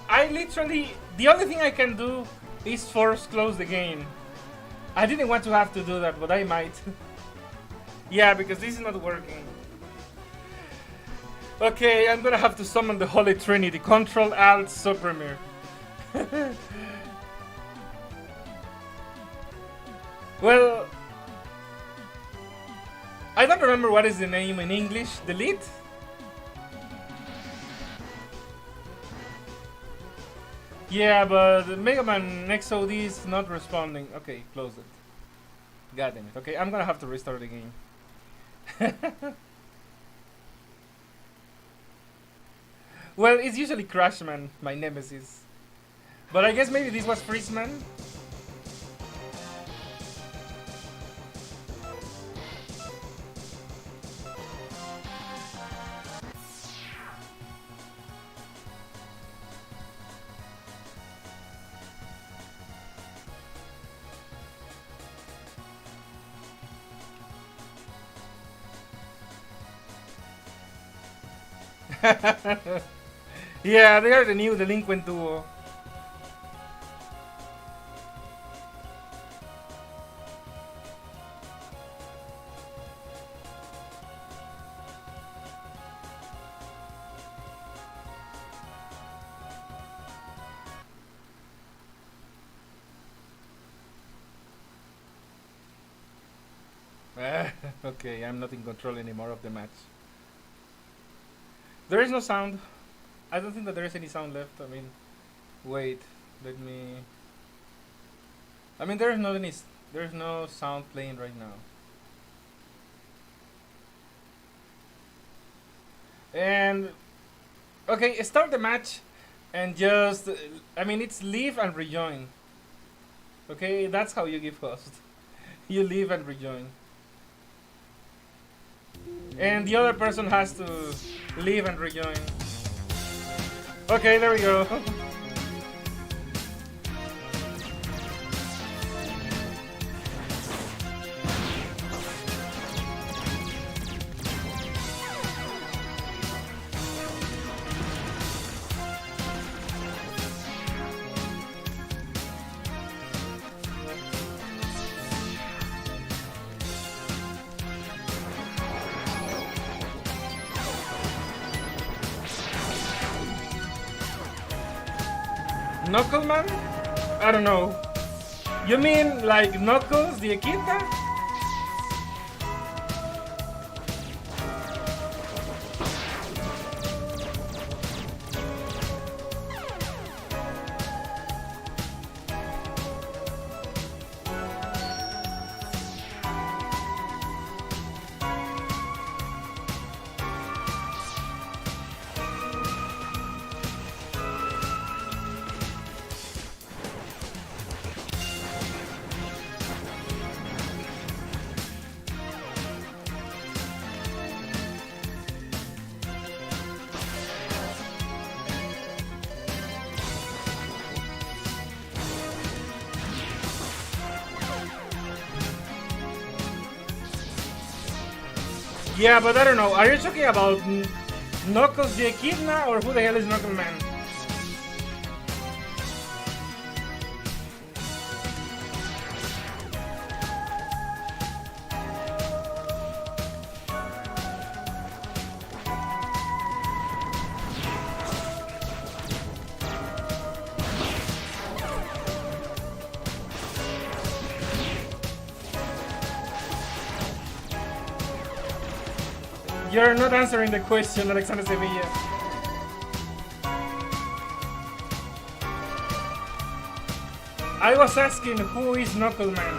I literally, the only thing I can do is force close the game. I didn't want to have to do that, but I might. Yeah, because this is not working. Okay, I'm gonna have to summon the Holy Trinity. Control Alt Supremere. Well, I don't remember what is the name in English. Delete? Yeah, but Mega Man MMXOD is not responding. Okay, close it. God damn it. Okay, I'm gonna have to restart the game. Well, it's usually Crashman, my nemesis. But I guess maybe this was Freezeman. Yeah, they are the new delinquent duo. Okay, I'm not in control anymore of the match. There is no sound. I don't think that there is any sound left. I mean, wait, let me. I mean, there is not any. There is no sound playing right now. And okay, start the match, and just. I mean, it's leave and rejoin. Okay, that's how you give host. You leave and rejoin. And the other person has to leave and rejoin. Okay, there we go. Knuckleman? I don't know. You mean like Knuckles the Echidna? Yeah, but I don't know. Are you talking about Knuckles the Echidna or who the hell is Knuckle Man? You're not answering the question, Alexander Sevilla. I was asking who is Knuckle Man.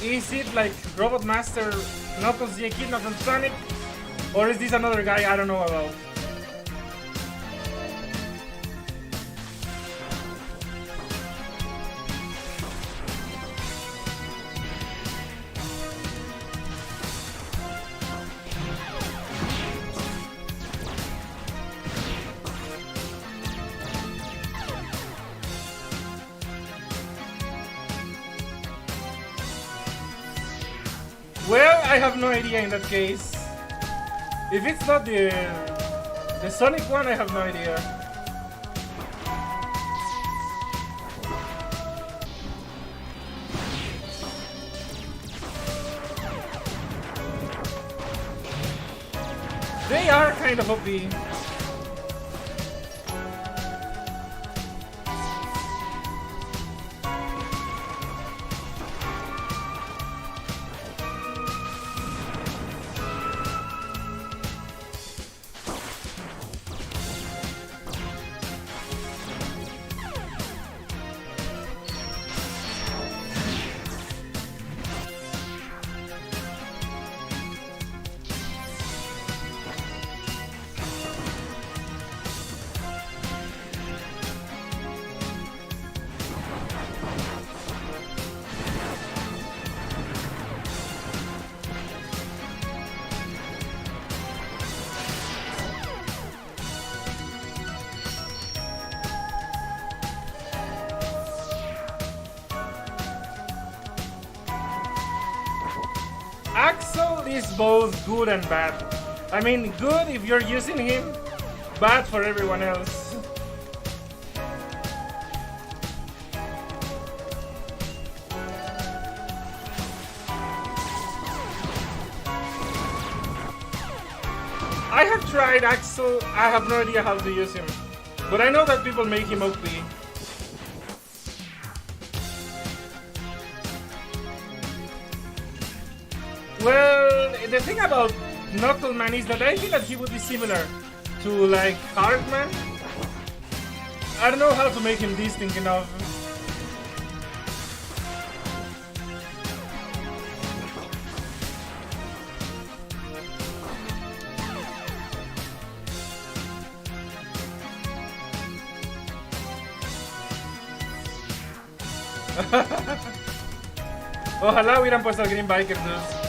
Is it like Robot Master Knuckles the Echidna from Sonic? Or is this another guy I don't know about? Well, I have no idea in that case. If it's not the Sonic one, I have no idea. They are kind of OP. Axel is both good and bad. I mean, good if you're using him, bad for everyone else. I have tried Axel, I have no idea how to use him. But I know that people make him OP. Well, the thing about Knuckleman is that I feel that he would be similar to like Heartman. I don't know how to make him distinct enough. Ojalá hubieran puesto al Green Biker, dude.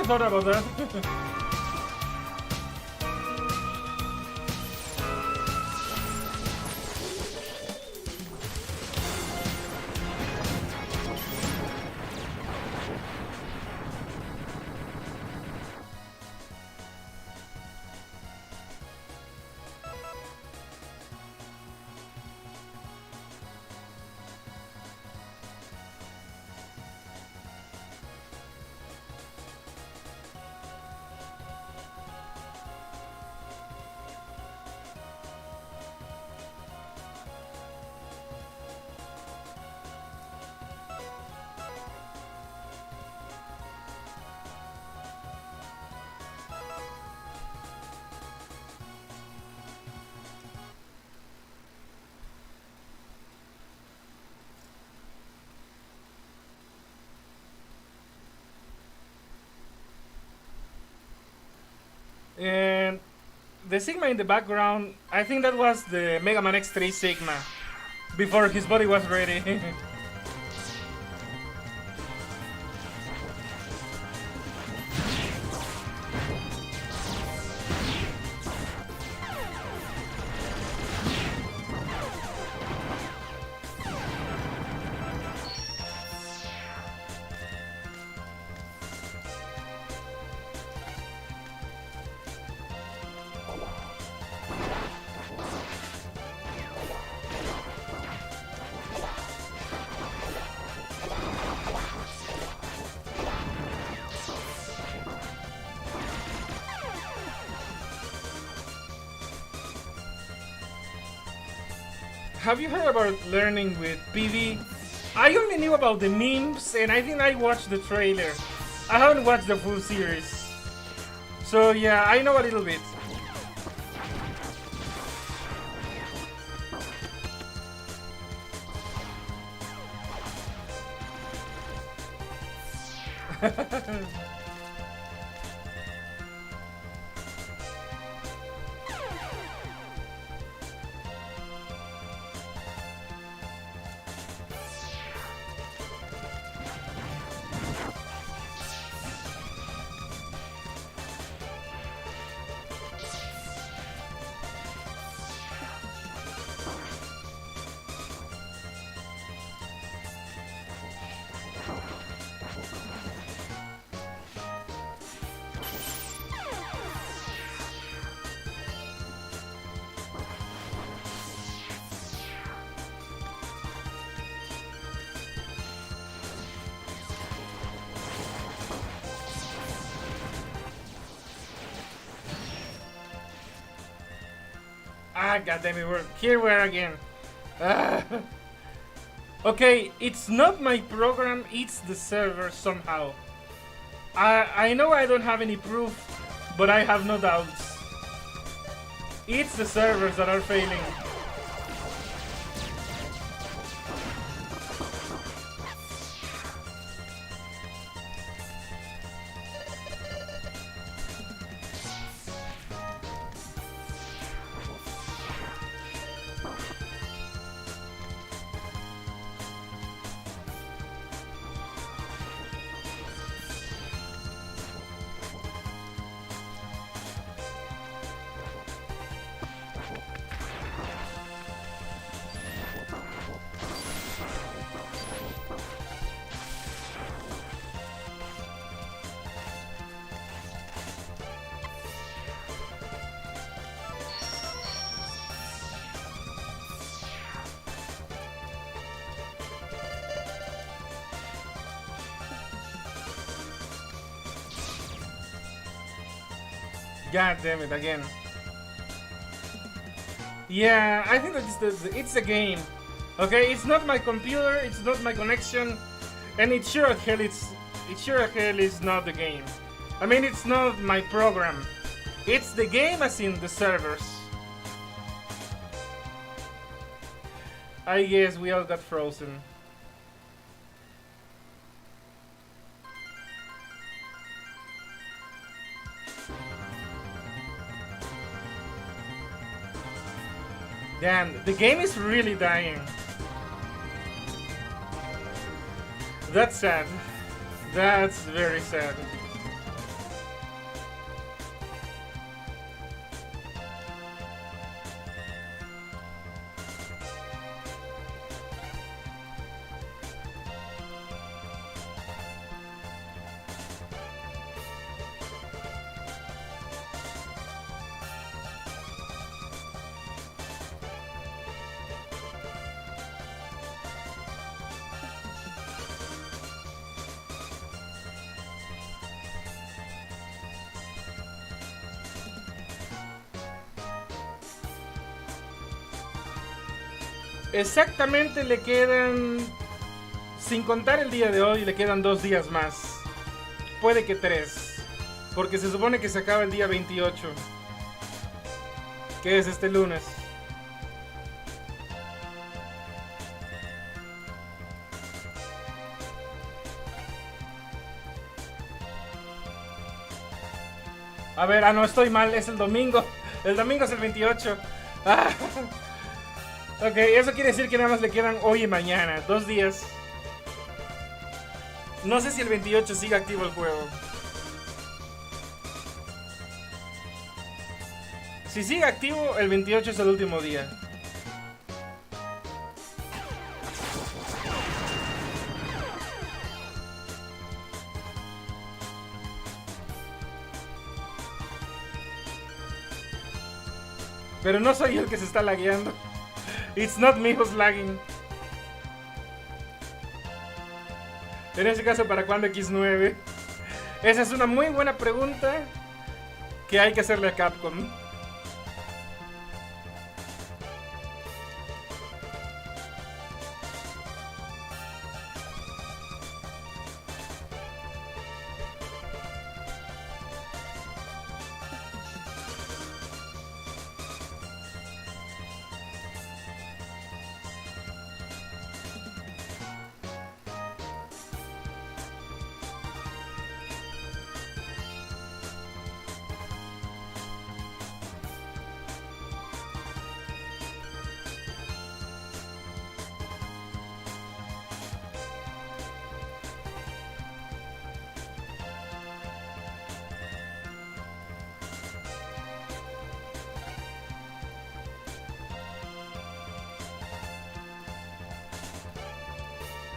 thought about that. And the Sigma in the background, I think that was the Mega Man X3 Sigma before his body was ready. Have you heard about learning with PV? I only knew about the memes, and I think I watched the trailer. I haven't watched the full series. So yeah, I know a little bit. Ah, goddamn it, here we are again. Ah. Okay, it's not my program, it's the server somehow. I know I don't have any proof, but I have no doubts. It's the servers that are failing. God damn it, again. Yeah, I think that it's the game. Okay, it's not my computer, it's not my connection, and it sure as hell is not the game. I mean, it's not my program. It's the game as in the servers. I guess we all got frozen. Damn, the game is really dying. That's sad. That's very sad. Exactamente le quedan, sin contar el día de hoy, le quedan 2 días más. Puede que 3. Porque se supone que se acaba el día 28. Que es este lunes. A ver, no estoy mal, es el domingo. El domingo es el 28. Ah. Ok, eso quiere decir que nada más le quedan hoy y mañana, 2 días. No sé si el 28 sigue activo el juego. Si sigue activo, el 28 es el último día. Pero no soy yo el que se está lagueando. It's not me who's lagging. En ese caso, ¿para cuándo X9? Esa es una muy buena pregunta que hay que hacerle a Capcom.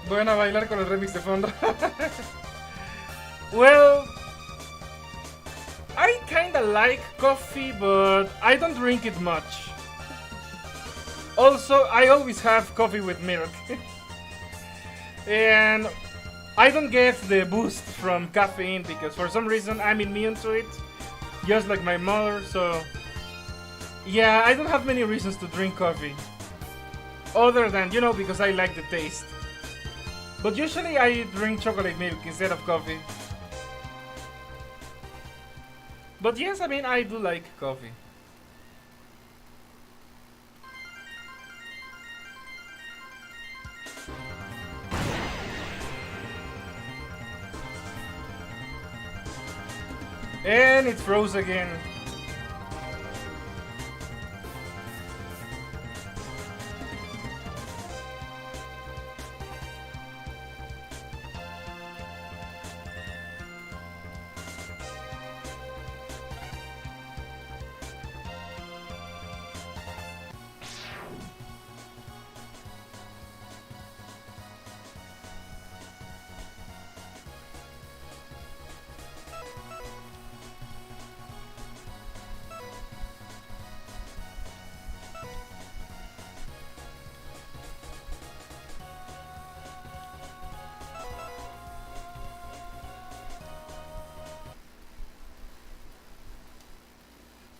Voy a bailar con el remix de fondo. Well, I kinda like coffee, but I don't drink it much. Also, I always have coffee with milk. And I don't get the boost from caffeine because for some reason I'm immune to it. Just like my mother, so... Yeah, I don't have many reasons to drink coffee. Other than, you know, because I like the taste. But usually I drink chocolate milk instead of coffee. But yes, I mean, I do like coffee. And it froze again.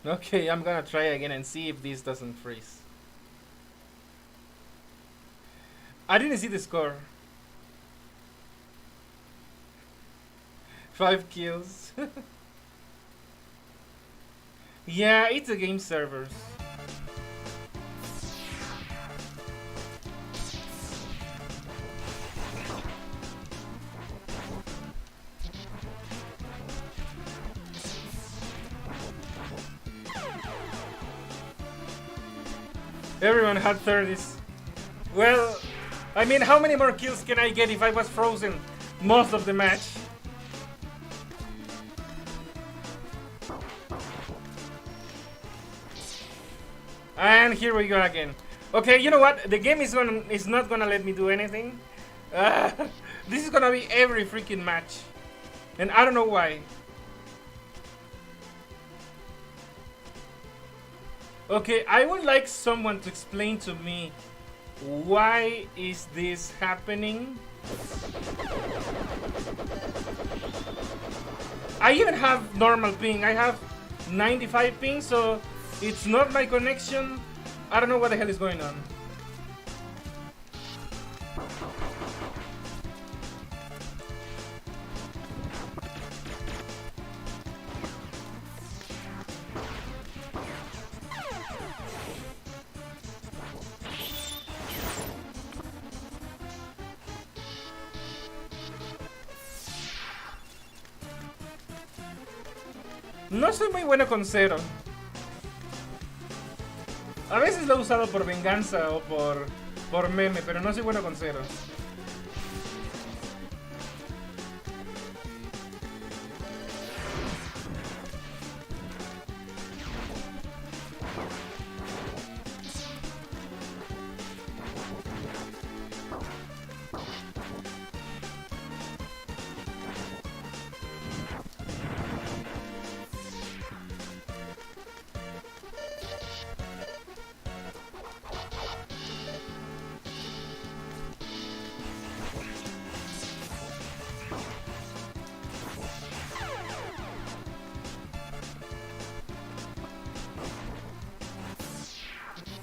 Okay, I'm gonna try again and see if this doesn't freeze. I didn't see the score. 5 kills. Yeah, it's the game servers. Everyone had 30s. Well, I mean, how many more kills can I get if I was frozen most of the match? And here we go again. Okay, you know what? The game is not gonna let me do anything. This is gonna be every freaking match, and I don't know why. Okay, I would like someone to explain to me why is this happening. I even have normal ping. I have 95 ping, so it's not my connection. I don't know what the hell is going on. No soy muy bueno con Zero. A veces lo he usado por venganza o por meme, pero no soy bueno con Zero.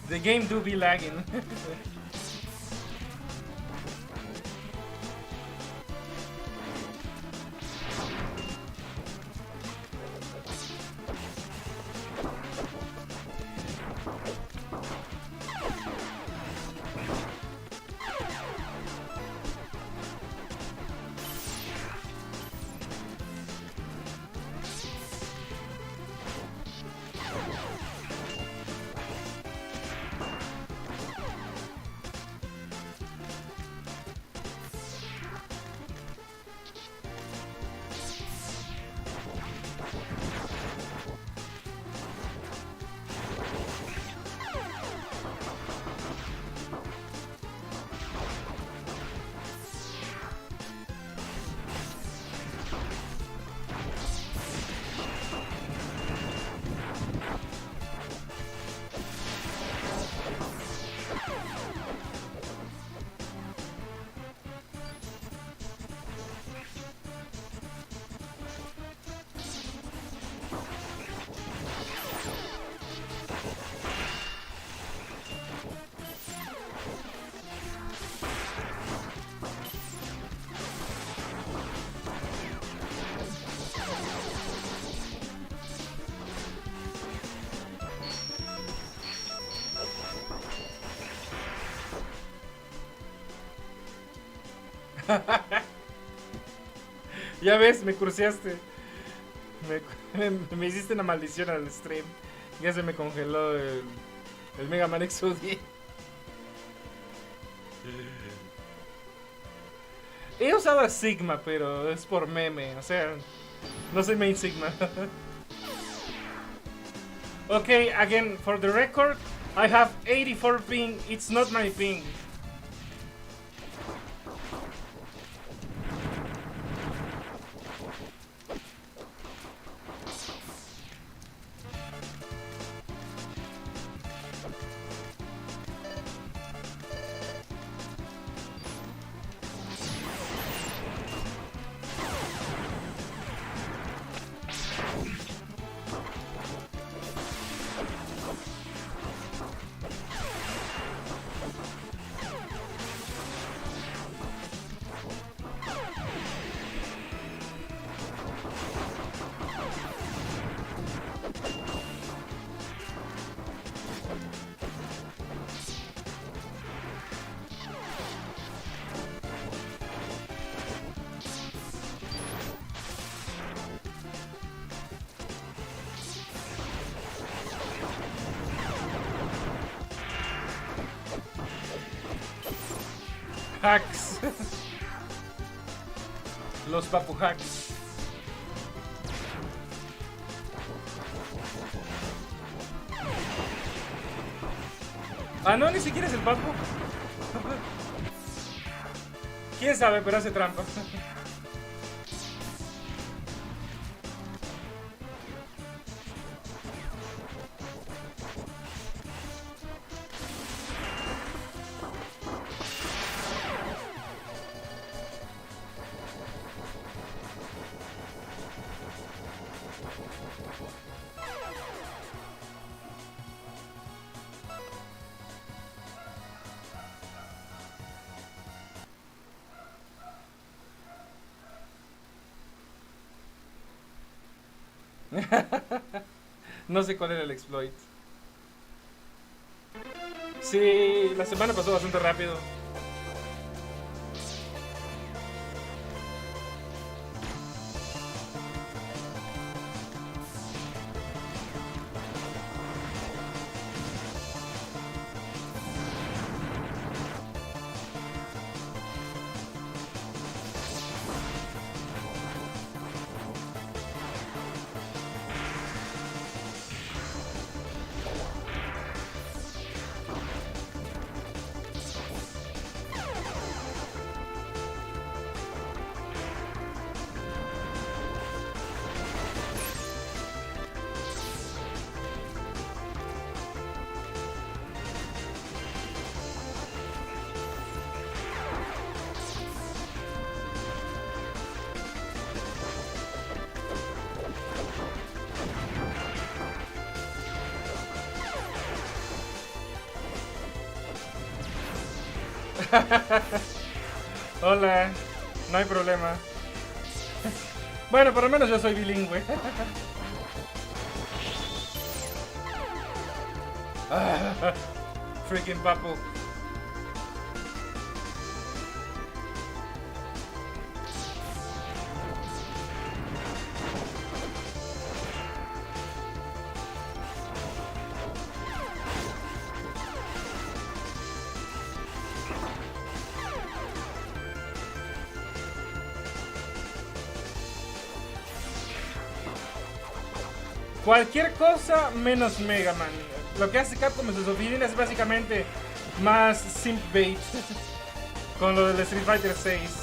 The game do be lagging. Ya ves, me cruceaste. Me hiciste una maldición al stream. Ya se me congeló el Mega Man XOD. He usado a Sigma, pero es por meme. O sea, no soy main Sigma. Okay, again, for the record, I have 84 ping. It's not my ping. Hacks. Los papu hacks. Ah, no, ni siquiera es el papu. Quién sabe, pero hace trampa. No sé cuál era el exploit. Sí, la semana pasó bastante rápido. Hola, no hay problema. Bueno, por lo menos yo soy bilingüe. Freaking papu. Cualquier cosa menos Mega Man. Lo que hace Capcom en sus oficinas es básicamente más simp bait. Con lo del Street Fighter 6.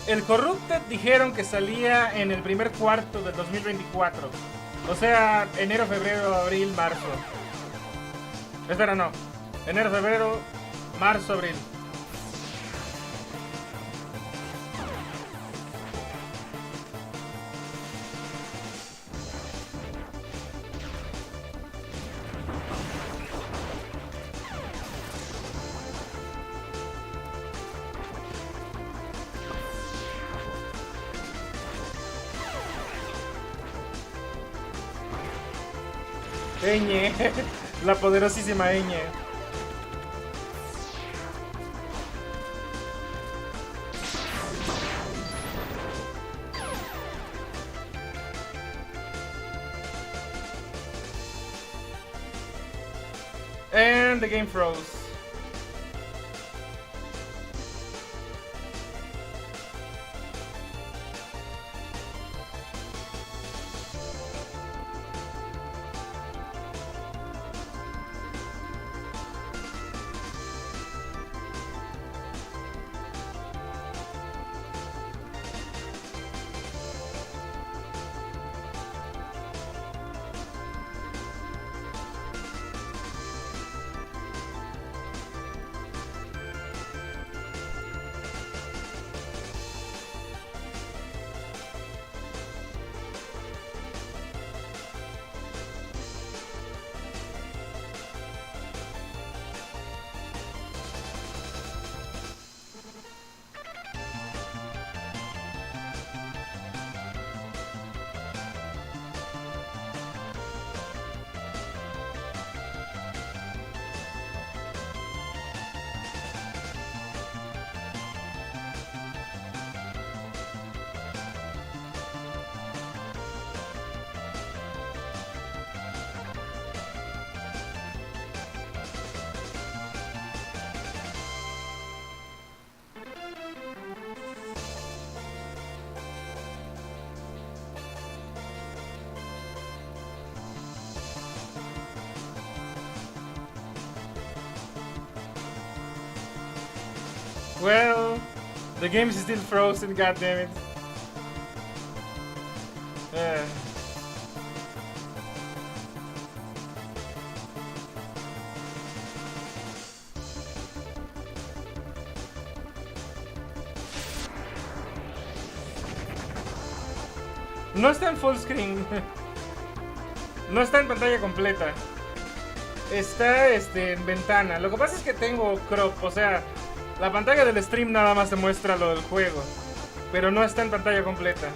El Corrupted dijeron que salía en el primer cuarto del 2024. O sea, enero, febrero, abril, marzo. Espera, no. Enero, febrero, marzo, abril. Ñ, la poderosísima Ñ. And the game froze. Well, the game is still frozen, goddammit. No está en full screen. No está en pantalla completa. Está en ventana. Lo que pasa es que tengo crop, o sea, la pantalla del stream nada más te muestra lo del juego, pero no está en pantalla completa.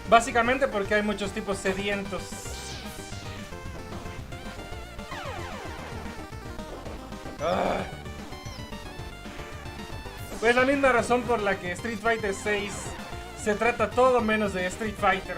Básicamente porque hay muchos tipos sedientos. Pues la misma razón por la que Street Fighter 6 se trata todo menos de Street Fighter.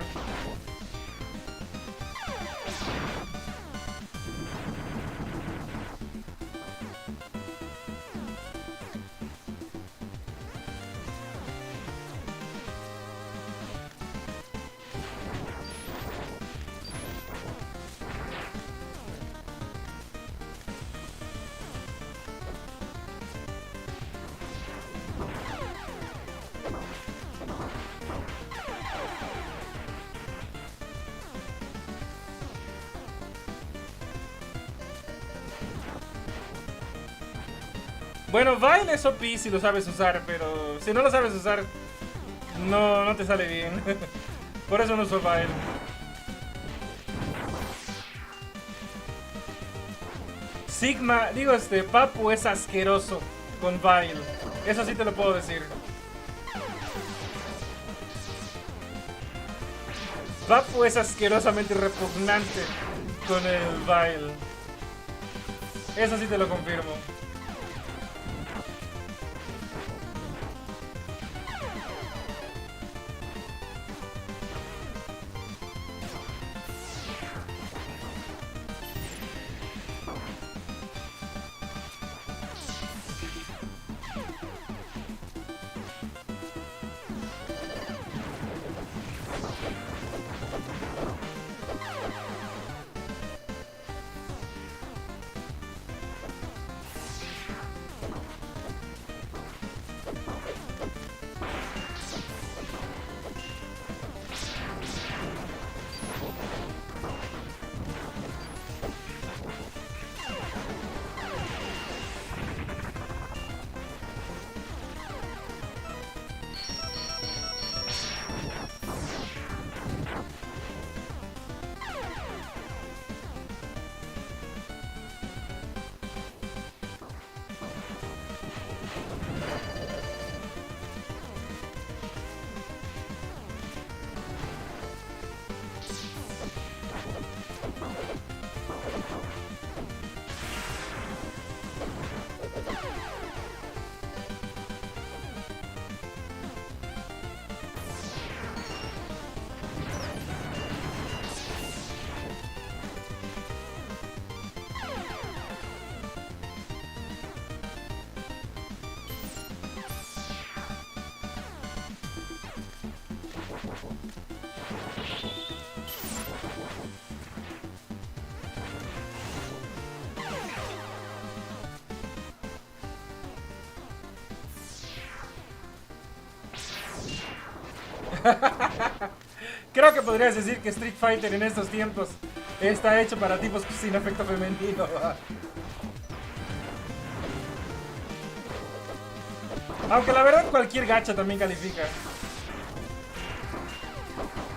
Bueno, Vile es OP si lo sabes usar, pero si no lo sabes usar, no te sale bien. Por eso no uso Vile. Sigma, digo Papu es asqueroso con Vile. Eso sí te lo puedo decir. Papu es asquerosamente repugnante con el Vile. Eso sí te lo confirmo. Creo que podrías decir que Street Fighter en estos tiempos está hecho para tipos sin afecto femenino. Aunque la verdad cualquier gacha también califica.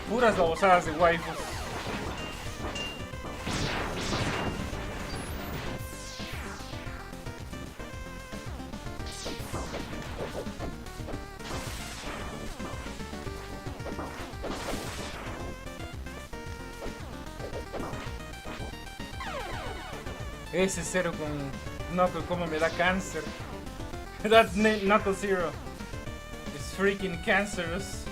Puras babosadas de waifus. Ese cero con Knuckle como me da cáncer. That Knuckle Zero is freaking cancerous.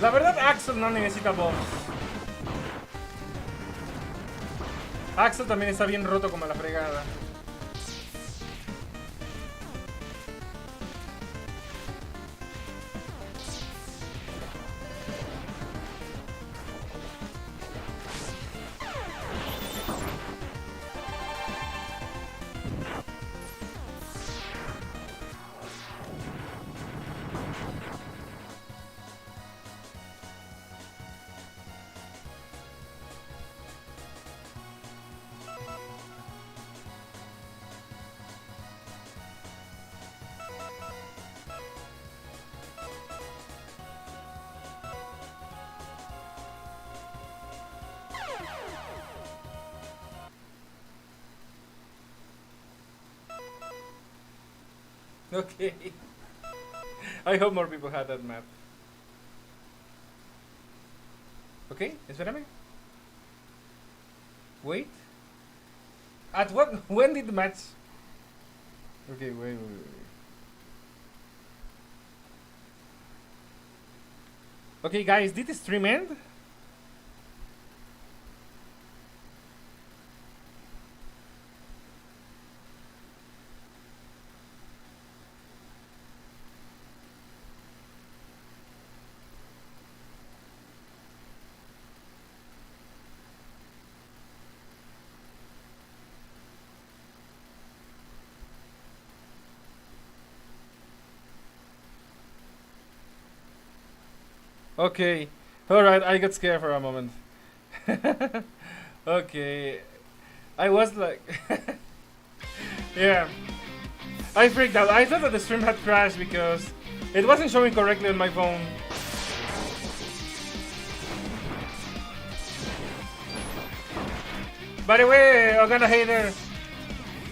La verdad, Axel no necesita bombs. Axel también está bien roto como la fregada. Okay. I hope more people had that map. Okay, espérame. Wait. At what? When did the match? Okay, wait. Okay, guys, did the stream end? Okay. Alright, I got scared for a moment. Okay. I was like... yeah. I freaked out. I thought that the stream had crashed because it wasn't showing correctly on my phone. By the way, Oganda Hater.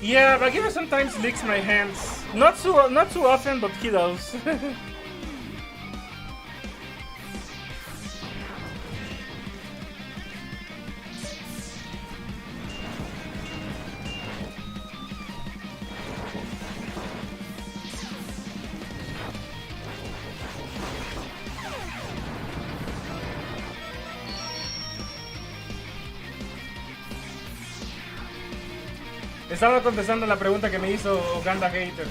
Yeah, Bagheera sometimes licks my hands. Not too often, but he does. Estaba contestando la pregunta que me hizo Ganda Hater.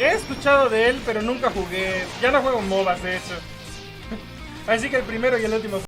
He escuchado de él, pero nunca jugué. Ya no juego MOBAs, de hecho. Así que el primero y el último